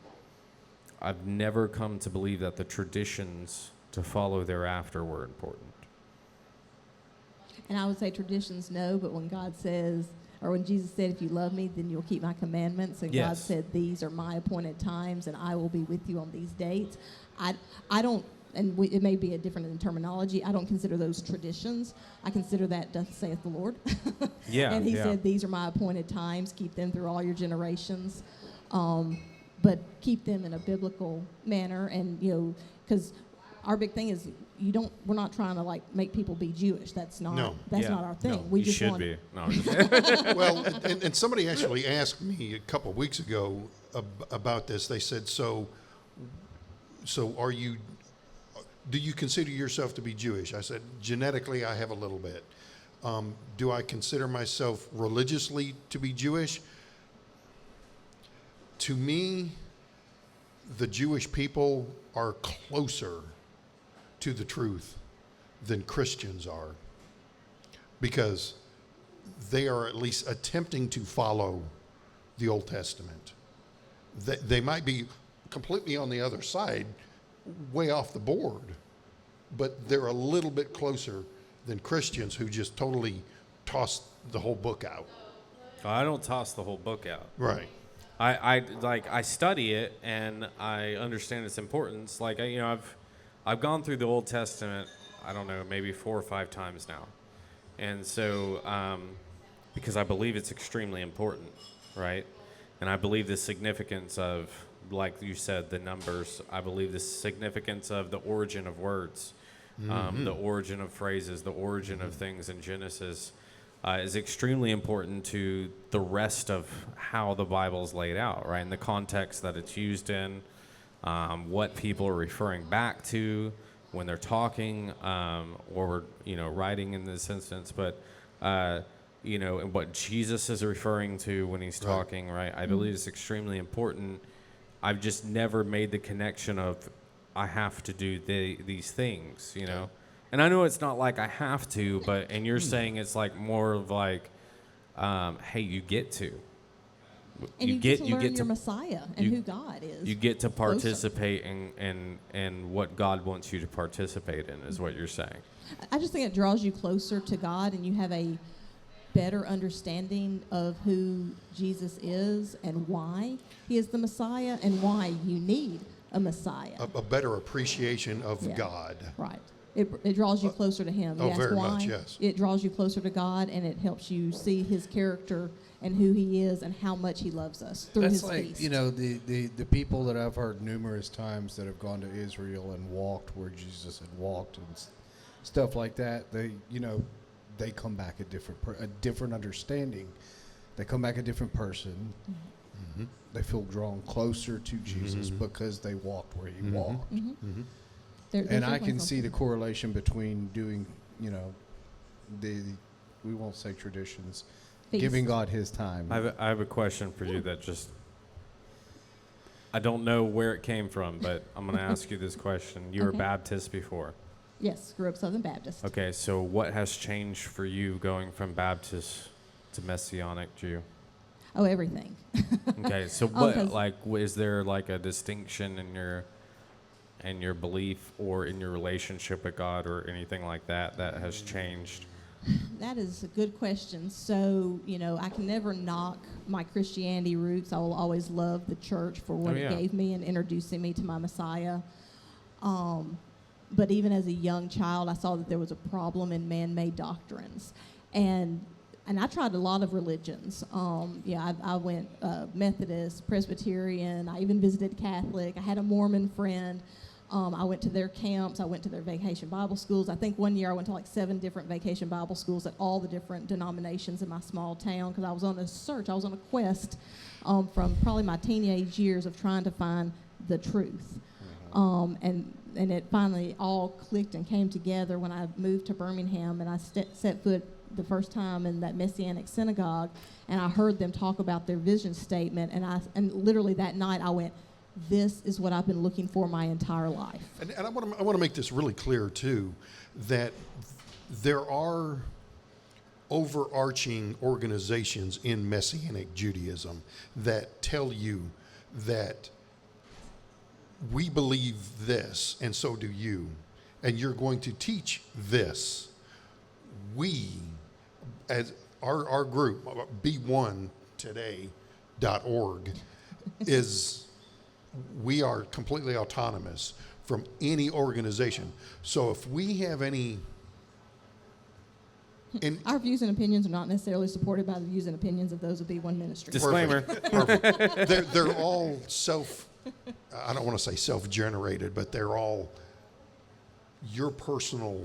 I've never come to believe that the traditions to follow thereafter were important. And I would say traditions, no, but when God says, or when Jesus said, if you love me, then you'll keep my commandments, and God Yes. said, these are my appointed times, and I will be with you on these dates. I don't, and it may be a different in terminology, I don't consider those traditions. I consider that doth saith the Lord. Yeah, And he yeah. said, these are my appointed times, keep them through all your generations. But keep them in a biblical manner, and because our big thing is we're not trying to make people be Jewish. That's not No. not our thing. No. We You just should want be. No, I'm just Well, and somebody actually asked me a couple of weeks ago about this. They said, so do you consider yourself to be Jewish? I said, genetically, I have a little bit. Do I consider myself religiously to be Jewish? To me, the Jewish people are closer to the truth than Christians are, because they are at least attempting to follow the Old Testament. They might be completely on the other side, way off the board, but they're a little bit closer than Christians who just totally toss the whole book out. I don't toss the whole book out. Right. I study it and I understand its importance. Like I've gone through the Old Testament, I don't know, maybe 4 or 5 times now, and so because I believe it's extremely important, right? And I believe the significance of, like you said, the numbers. I believe the significance of the origin of words, the origin of phrases, the origin of things in Genesis. Is extremely important to the rest of how the Bible's laid out, right? And the context that it's used in, what people are referring back to when they're talking or writing in this instance, but and what Jesus is referring to when he's talking, right? I believe it's extremely important. I've just never made the connection of I have to do these things, And I know it's not like I have to, and you're saying it's like more of like, hey, you get to. and you get to learn your Messiah and who God is. You get to closer. participate in what God wants you to participate in, is what you're saying. I just think it draws you closer to God, and you have a better understanding of who Jesus is and why he is the Messiah and why you need a Messiah. A better appreciation of Yeah. God. Right. It draws you closer to Him. Oh, You ask very why? much, yes. It draws you closer to God, and it helps you see His character and who He is and how much He loves us through That's His like, feast. you know, the people that I've heard numerous times that have gone to Israel and walked where Jesus had walked and stuff like that, they, you know, they come back a different understanding. They come back a different person. Mm-hmm. They feel drawn closer to Jesus because they walked where He walked. Mm-hmm. There's And I definitely can see the something. correlation between doing, you know, we won't say traditions, Feast. giving God His time. I have a question for you that just, I don't know where it came from, but I'm going to ask you this question. You were Okay. Baptist before. Yes, grew up Southern Baptist. Okay, so what has changed for you going from Baptist to Messianic Jew? Oh, everything. Okay, so Oh, what, 'cause- like, is there like a distinction in your belief or in your relationship with God or anything like that that has changed? That is a good question. So, you know, I can never knock my Christianity roots. I will always love the church for what Oh, yeah. it gave me and introducing me to my Messiah. But even as a young child, I saw that there was a problem in man-made doctrines. And I tried a lot of religions. I went Methodist, Presbyterian. I even visited Catholic. I had a Mormon friend. I went to their camps. I went to their vacation Bible schools. I think one year I went to like 7 different vacation Bible schools at all the different denominations in my small town because I was on a search. I was on a quest from probably my teenage years of trying to find the truth. And it finally all clicked and came together when I moved to Birmingham and I set foot the first time in that Messianic synagogue, and I heard them talk about their vision statement, and literally that night I went, this is what I've been looking for my entire life. And I want to make this really clear too, that there are overarching organizations in Messianic Judaism that tell you that we believe this, and so do you, and you're going to teach this. We, as our group, b1today.org, we are completely autonomous from any organization. So if we have any, Our views and opinions are not necessarily supported by the views and opinions of those of B1 Ministry. Disclaimer. Perfect. They're all I don't want to say self-generated, but they're all your personal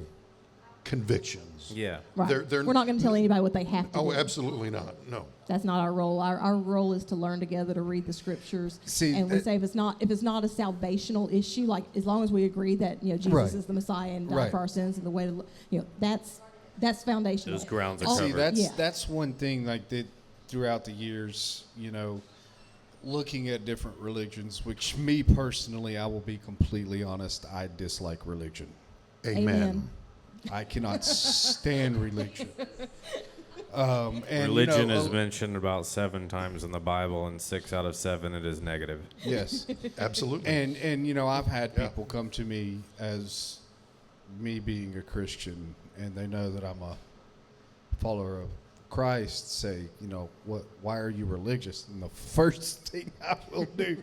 convictions. Yeah. Right. They're We're not going to tell anybody what they have to do. Oh, absolutely not. No. That's not our role. Our role is to learn together, to read the scriptures. See, and we say if it's not a salvational issue, like as long as we agree that Jesus Right. is the Messiah and died Right. for our sins and the way to, that's foundational. Those grounds are All- covered. See, Yeah. that's one thing like that throughout the years, you know, looking at different religions, which me personally, I will be completely honest, I dislike religion. Amen. I cannot stand religion. And, Religion you know, is mentioned about 7 times in the Bible, and 6 out of 7 it is negative. Yes. Absolutely. And you know, I've had people come to me as me being a Christian, and they know that I'm a follower of Christ, say, you know, why are you religious? And the first thing I will do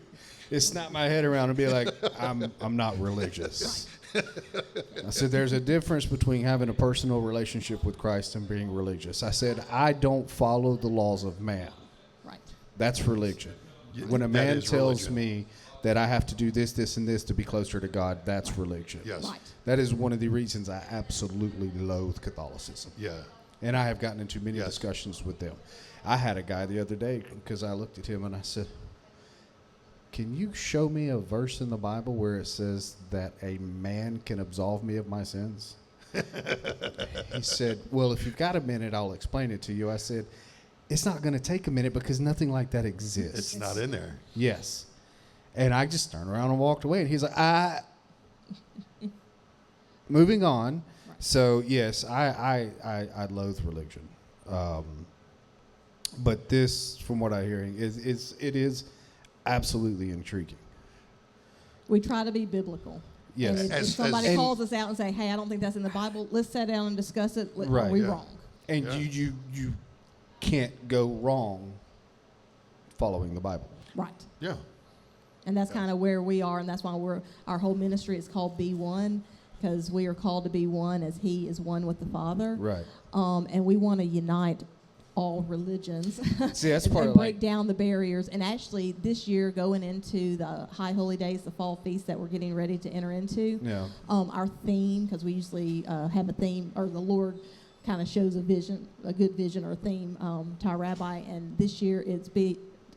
is snap my head around and be like, I'm not religious. I said, there's a difference between having a personal relationship with Christ and being religious. I said, I don't follow the laws of man. Right. That's religion. Yeah, When a that man is tells religion. me that I have to do this, this, and this to be closer to God, that's religion. Yes. Right. That is one of the reasons I absolutely loathe Catholicism. Yeah. And I have gotten into many Yes. discussions with them. I had a guy the other day because I looked at him and I said, can you show me a verse in the Bible where it says that a man can absolve me of my sins? He said, well, if you've got a minute, I'll explain it to you. I said, it's not going to take a minute because nothing like that exists. It's not in there. Yes. And I just turned around and walked away. And he's like, moving on. So, yes, I loathe religion. But this, from what I'm hearing, it is absolutely intriguing. We try to be biblical. Yes. And if As- somebody as- calls us out and say, hey, I don't think that's in the Bible, let's sit down and discuss it. Are Right. we Yeah. wrong? And Yeah. you can't go wrong following the Bible. Right. Yeah. And that's kind of where we are, and that's why our whole ministry is called B1. because we are called to be one as He is one with the Father. Right. And we want to unite all religions. See, that's and part of break like, down the barriers. And actually, this year, going into the High Holy Days, the fall feast that we're getting ready to enter into, yeah. our theme, because we usually have a theme, or the Lord kind of shows a vision, a good vision or a theme to our rabbi. And this year,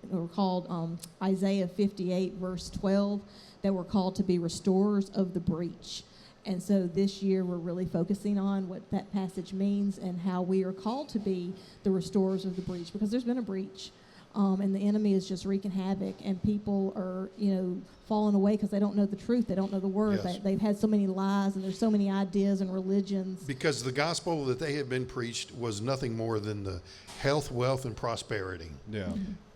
we're called Isaiah 58, verse 12, that we're called to be restorers of the breach. And so this year we're really focusing on what that passage means and how we are called to be the restorers of the breach, because there's been a breach, and the enemy is just wreaking havoc, and people are, falling away because they don't know the truth, they don't know the word. Yes. They've had so many lies, and there's so many ideas and religions. Because the gospel that they had been preached was nothing more than the health, wealth, and prosperity. Yeah.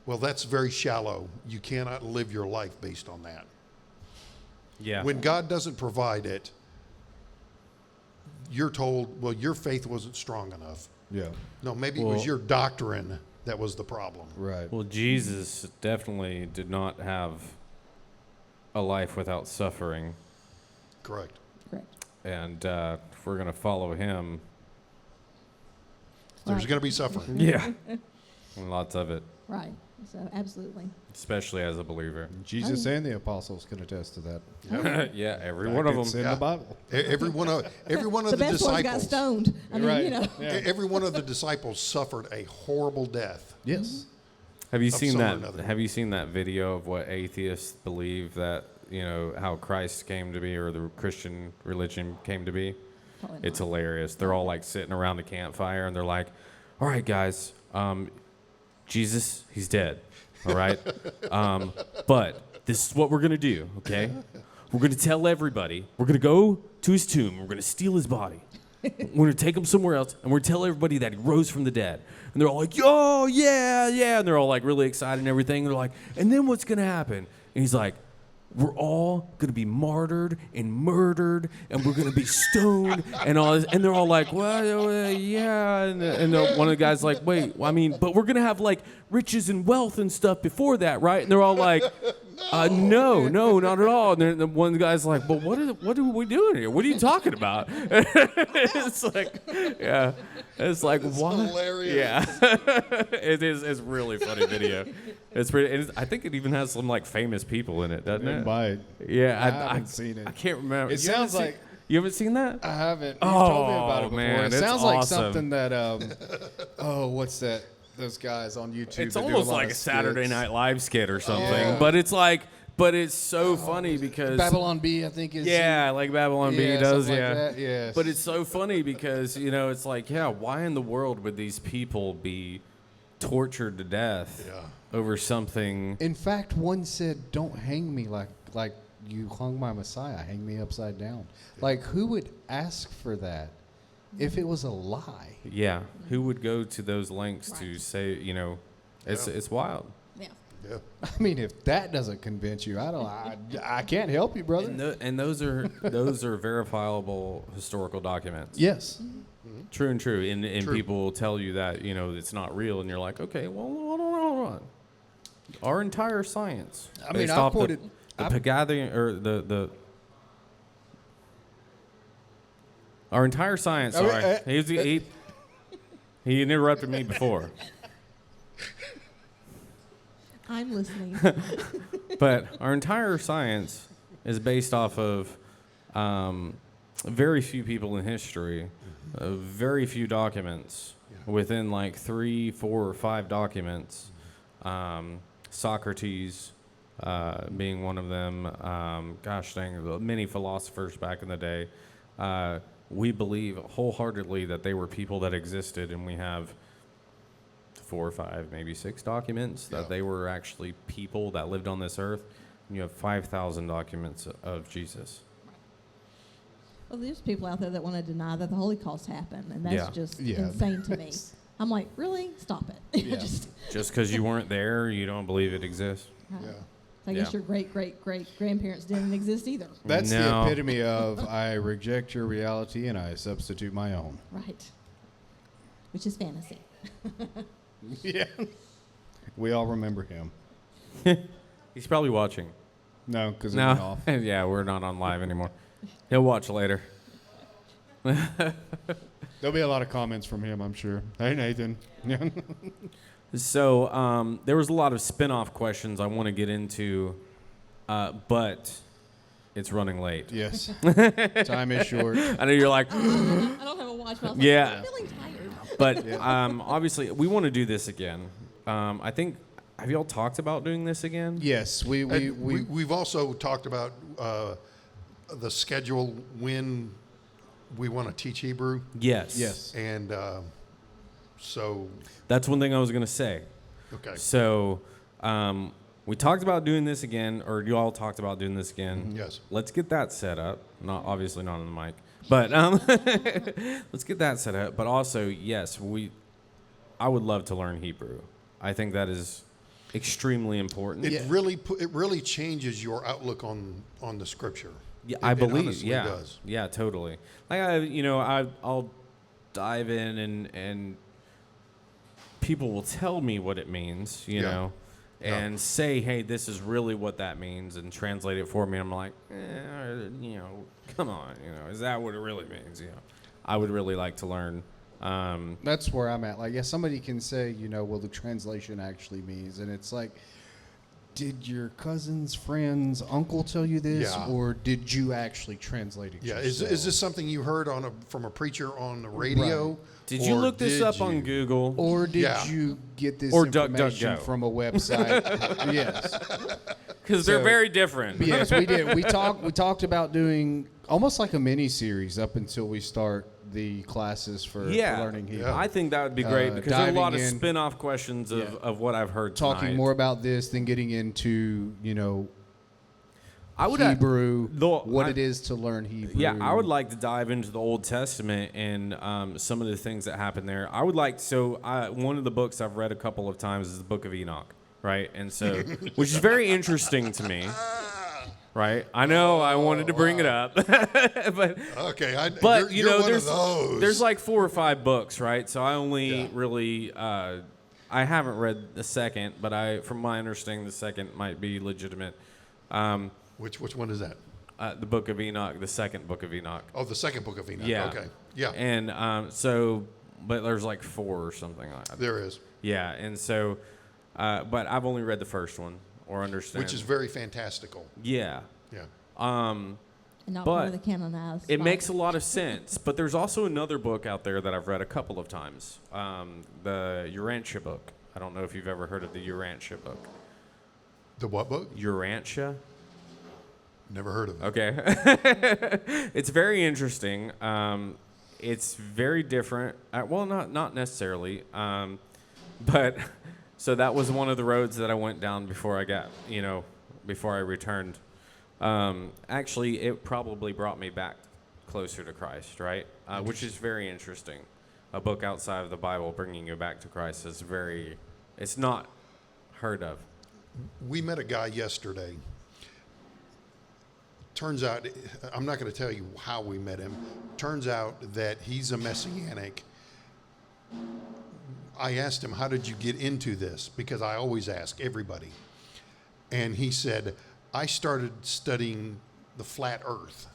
Well, that's very shallow. You cannot live your life based on that. Yeah. When God doesn't provide it, you're told, well, your faith wasn't strong enough. Yeah. No, maybe it Well- was your doctrine that was the problem. Right. Well, Jesus definitely did not have a life without suffering. Correct. Correct. And if we're going to follow him, There's Right. going to be suffering. yeah, and lots of it, Right. So absolutely. especially as a believer. Jesus and the apostles can attest to that. Yeah, every In one fact, of it's them. in Yeah. the Bible. Every one of The the best ones got disciples, stoned. I mean, Right. Yeah. every one of the disciples suffered a horrible death. Yes. Have you Of seen some or that? another. Have you seen that video of what atheists believe that how Christ came to be or the Christian religion came to be? Probably It's not. hilarious. They're all like sitting around a campfire and they're like, "All right, guys, Jesus, he's dead. All right, but this is what we're gonna do. Okay, we're gonna tell everybody. We're gonna go to his tomb. We're gonna steal his body. We're gonna take him somewhere else, and we're gonna tell everybody that he rose from the dead." And they're all like, "Oh yeah, yeah," and they're all like really excited and everything. And they're like, "And then what's gonna happen?" And he's like, "We're all gonna be martyred and murdered, and we're gonna be stoned and all this." And they're all like, "Well, yeah." And one of the guys like, "Wait, I mean, but we're gonna have like riches and wealth and stuff before that, right?" And they're all like, "No, not at all." And then one of the guys like, "But what are we doing here? What are you talking about?" It's like, yeah, it's like what? hilarious. Yeah, it is. It's really funny video. It's pretty. I think it even has some like famous people in it, doesn't it? By Yeah, I haven't seen it. I can't remember. It You haven't sounds seen- like- you haven't seen that. I haven't. You've told me about it Oh, before. man, It it's sounds like awesome. something that what's that? Those guys on YouTube. It's that do almost lot like of a Saturday skits. Night Live skit or something, Yeah. but it's like, but it's so funny because Babylon B, I think is. yeah, like Babylon B Yeah, does, something yeah. like that, yes. But it's so funny because it's like, yeah, why in the world would these people be tortured to death Yeah. over something? In fact, one said, "Don't hang me like you hung my Messiah. Hang me upside down." Like, who would ask for that if it was a lie? Yeah, who would go to those lengths to Right. say, it's wild. Yeah. Yeah. I mean, if that doesn't convince you, I can't help you, brother. And those are verifiable historical documents. Yes. True and true. And True. people will tell you that, it's not real, and you're like, okay, well, hold on. Our entire science. I mean, based I off quoted- the I- Pythagorean or our entire science. I mean, Sorry, he interrupted me before. I'm listening. But our entire science is based off of very few people in history, very few documents. Within like 3, 4, or 5 documents, Socrates being one of them. Gosh dang, many philosophers back in the day. We believe wholeheartedly that they were people that existed, and we have 4 or 5, maybe 6 documents that Yeah. they were actually people that lived on this earth. And you have 5,000 documents of Jesus. Well, there's people out there that want to deny that the Holocaust happened, and that's Yeah. just Yeah. insane to me. I'm like, really? Stop it. Yeah. Just, Just because you weren't there, you don't believe it exists. Yeah. I guess Yeah. your great grandparents didn't exist either. That's the No. epitome of I reject your reality and I substitute my own. Right. Which is fantasy. Yeah. We all remember him. He's probably watching. No, because it went No, off. yeah, we're not on live anymore. He'll watch later. There'll be a lot of comments from him, I'm sure. Hey, Nathan. So there was a lot of spin-off questions I want to get into, but it's running late. Yes. Time is short. I know you're like, I don't have a watch, but I was like, Yeah. I'm feeling tired. but obviously we want to do this again. I think, have y'all talked about doing this again? Yes, We've also talked about the schedule when we want to teach Hebrew, Yes. yes. and so That's one thing I was going to say. okay. So we talked about doing this again, or you all talked about doing this again. Yes. Let's get that set up. Obviously not on the mic, but let's get that set up. But also, yes, I would love to learn Hebrew. I think that is extremely important. It really changes your outlook on the Scripture. Yeah, It- I it believe. honestly Yeah, does. yeah, totally. Like I'll dive in and people will tell me what it means, you Yeah. know, and say, hey, this is really what that means, and translate it for me. I'm like, come on, is that what it really means? I would really like to learn. That's where I'm at. Like, yeah, somebody can say, well, the translation actually means, and it's like, did your cousin's friend's uncle tell you this, Yeah. or did you actually translate it Yeah, yourself? is this something you heard from a preacher on the radio? Right. Did you or look this did up on you? Google? Or did Yeah. you get this Or information DuckDuckGo. from a website? Yes. Because they're So- very different. Yes, we did. We talked about doing almost like a mini series up until we start the classes for learning Hebrew. Yeah. I think that would be great because there are a lot of diving in. spin-off questions of what I've heard tonight. Talking more about this than getting into, I would Hebrew, though what I- it is to learn Hebrew. Yeah, I would like to dive into the Old Testament and some of the things that happen there. I would like one of the books I've read a couple of times is the Book of Enoch, right? And so, which is very interesting to me, right? I know I wanted to bring it up, but Okay, but you're one there's of those. there's like 4 or 5 books, right? So I only really I haven't read the second, but from my understanding, the second might be legitimate. Which one is that? The Book of Enoch, the second Book of Enoch. Oh, the second book of Enoch. Yeah. Okay. Yeah. And but there's like 4 or something like that. There is, Yeah, and so, but I've only read the first one or understand. which is very fantastical. Yeah. Yeah. And not But part of the canonized. It Bible. makes a lot of sense. But there's also another book out there that I've read a couple of times. The Urantia book. I don't know if you've ever heard of the Urantia book. The what book? Urantia? Never heard of it. Okay. It's very interesting. It's very different. Well, not necessarily. But so that was one of the roads that I went down before I returned. Actually, it probably brought me back closer to Christ, right? Which is very interesting. A book outside of the Bible bringing you back to Christ it's not heard of. We met a guy yesterday. Turns out, I'm not going to tell you how we met him. Turns out that he's a Messianic. I asked him, how did you get into this? Because I always ask everybody. And he said, I started studying the flat earth.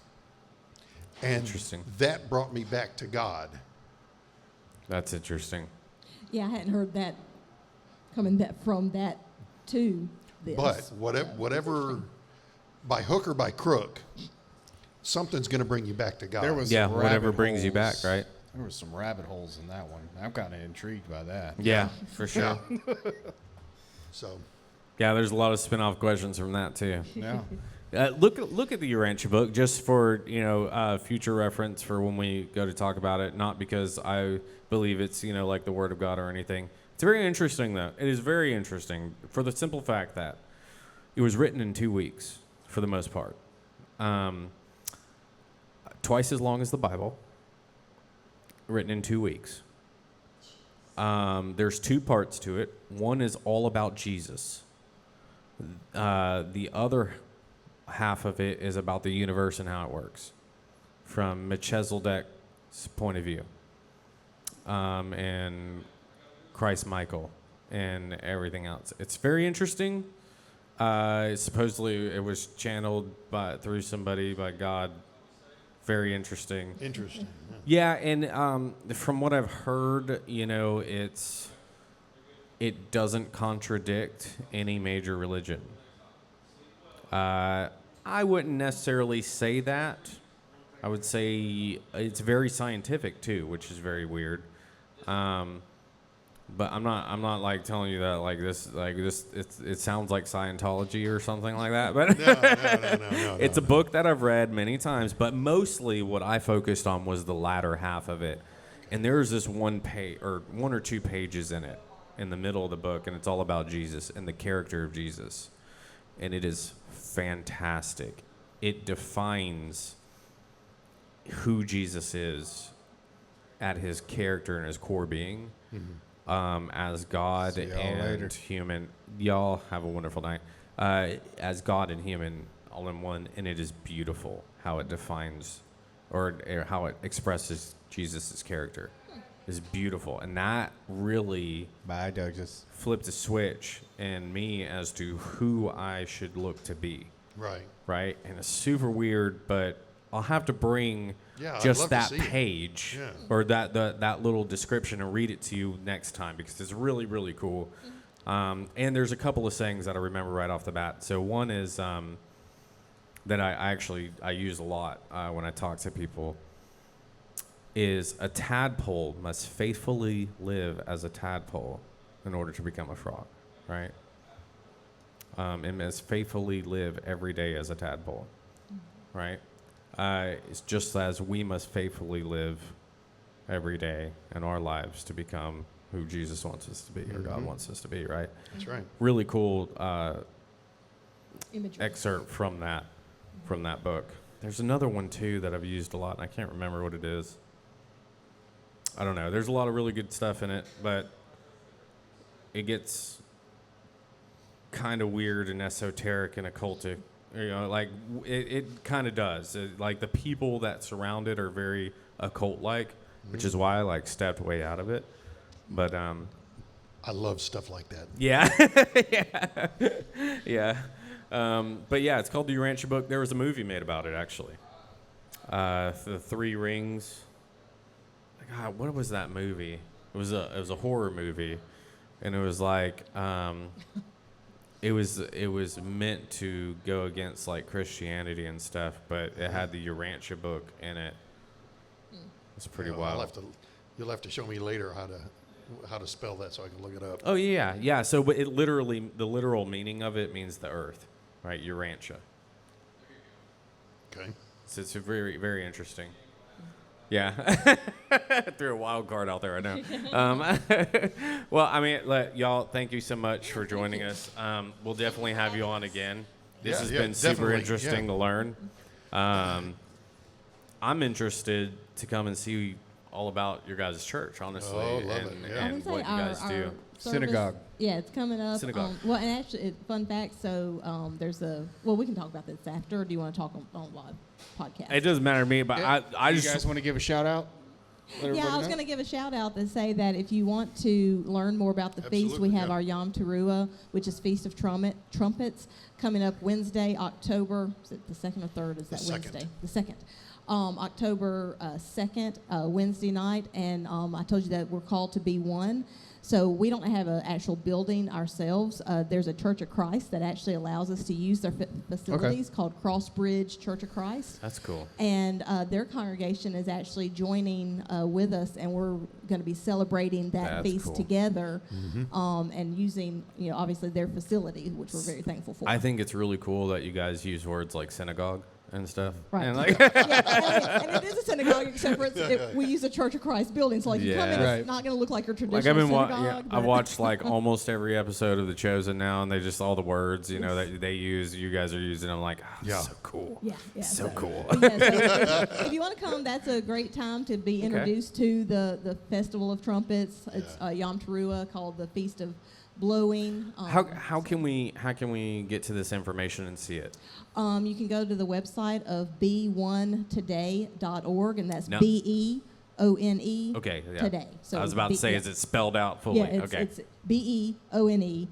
And Interesting. that brought me back to God. That's interesting. Yeah, I hadn't heard that coming from that to this. But whatever, by hook or by crook, something's going to bring you back to God. There was Yeah, some whatever rabbit brings you back, holes. right? There was some rabbit holes in that one. I'm kind of intrigued by that. Yeah, for sure. So, Yeah, there's a lot of spin-off questions from that too. Yeah. Look at the Urantia book just for future reference for when we go to talk about it. Not because I believe it's like the Word of God or anything. It's very interesting though. It is very interesting for the simple fact that it was written in 2 weeks for the most part, twice as long as the Bible. Written in 2 weeks. There's 2 parts to it. One is all about Jesus. The other half of it is about the universe and how it works from Melchizedek's point of view, and Christ Michael and everything else. It's very interesting. Supposedly it was channeled through somebody by God. Very interesting. interesting. Yeah. Yeah, and from what I've heard, it doesn't contradict any major religion. I wouldn't necessarily say that. I would say it's very scientific too, which is very weird. But I'm not like telling you that like this it sounds like Scientology or something like that. But No. it's a book that I've read many times, but mostly what I focused on was the latter half of it. And there's this one or two pages in it in the middle of the book, and it's all about Jesus and the character of Jesus. And it is fantastic. It defines who Jesus is at his character and his core being, as God See y'all and later. human. Y'all have a wonderful night. As God and human all in one, and it is beautiful how it defines or how it expresses Jesus' character. Is beautiful, and that really Bye, Douglas. flipped a switch in me as to who I should look to be. Right? And it's super weird, but I'll have to bring Yeah, I'd just love to that see it. page Yeah. or that little description and read it to you next time because it's really, really cool. And there's a couple of sayings that I remember right off the bat. So one is that I use a lot when I talk to people is a tadpole must faithfully live as a tadpole in order to become a frog, right? And must faithfully live every day as a tadpole, right? It's just as we must faithfully live every day in our lives to become who Jesus wants us to be or God wants us to be, right? That's right. Really cool Imagery. excerpt from that book. There's another one too that I've used a lot, and I can't remember what it is. I don't know. There's a lot of really good stuff in it, but it gets kind of weird and esoteric and occultic. Like it kind of does. Like the people that surround it are very occult-like, which is why I like stepped way out of it. But I love stuff like that. yeah, yeah. But yeah, it's called the Urantia book. There was a movie made about it actually. The Three Rings. God, what was that movie? It was a horror movie, and it was like it was meant to go against like Christianity and stuff, but it had the Urantia book in it. It's pretty wild. You'll have to show me later how to spell that so I can look it up. Oh yeah. So, but it literally, the literal meaning of it means the earth, right? Urantia. Okay. So it's a very, very interesting. Yeah. Threw a wild card out there, I know. Well, I mean, y'all, thank you so much for joining us. We'll definitely have you on again. This has been super definitely, interesting to learn. I'm interested to come and see all about your guys' church, honestly, Oh, love it, and, yeah. I and would say what you guys do. service- Synagogue. Yeah, it's coming up. Synagogue. Well, and actually, fun fact. So we can talk about this after. Or do you want to talk on live podcast? It doesn't matter to me, but I you just guys want to give a shout out? Yeah, I was going to give a shout out and say that if you want to learn more about the feast, we Absolutely, have yeah. our Yom Teruah, which is Feast of Trumpets, coming up Wednesday, October. Is it the second or third? Is that second. Wednesday? The second. October 2nd, Wednesday night, and I told you that we're called to be one. So we don't have an actual building ourselves. There's a Church of Christ that actually allows us to use their facilities called Crossbridge Church of Christ. that's cool. And their congregation is actually joining with us, and we're going to be celebrating that That's feast cool. together, and using, obviously their facility, which we're very thankful for. I think it's really cool that you guys use words like synagogue and stuff. Right. And like, Yeah, and it is a synagogue, except for we use a Church of Christ building, so like you come in, Yeah. Right. it's not going to look like your like traditional I've been synagogue. I've but- watched like almost every episode of The Chosen now, and they just all the words that they use, you guys are using. I'm like, Yeah. so cool. Yeah, So cool. but yeah, so if you want to come, that's a great time to be introduced to the Festival of Trumpets. It's Yom Teruah, called the Feast of Blowing. How can we get to this information and see it? You can go to the website of be1today.org, and that's No. BEONE Okay, yeah. today. So I was about to say, is it spelled out fully? Yeah, it's, okay. it's BEONETODAY.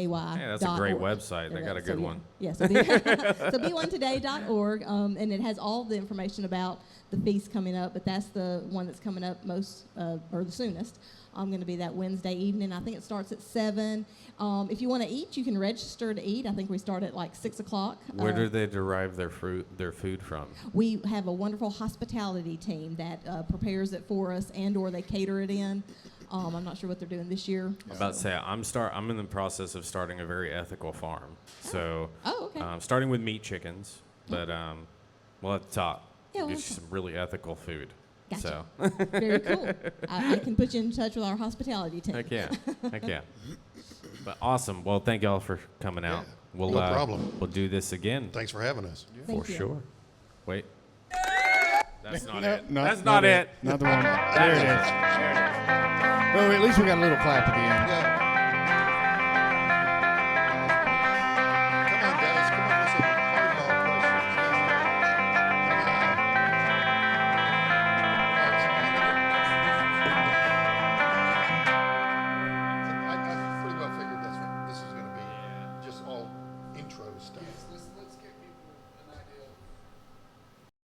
Yeah, that's a great website. They got a good one. Yeah, so, so be1today.org, and it has all the information about the feast coming up, but that's the one that's coming up most or the soonest. I'm going to be that Wednesday evening. I think it starts at 7. If you want to eat, you can register to eat. I think we start at like 6 o'clock. Where do they derive their food from? We have a wonderful hospitality team that prepares it for us, and/or they cater it in. I'm not sure what they're doing this year. I'm about to say I'm in the process of starting a very ethical farm. So, okay. Starting with meat chickens, but we'll have to talk. Yeah, Get we'll you some really ethical food. Gotcha. So, Very cool. I can put you in touch with our hospitality team. heck yeah. But awesome. Well, thank y'all for coming out. Yeah, We'll no problem. We'll do this again Thanks for having us. Thank for you. sure. Wait. That's not No, it. no, That's not it. Not the one. There it is. Well, at least we got a little clap at the end. Yeah. Come on, guys. Come on with some hardball questions. I pretty well figured this was going to be just all intro stuff. Let's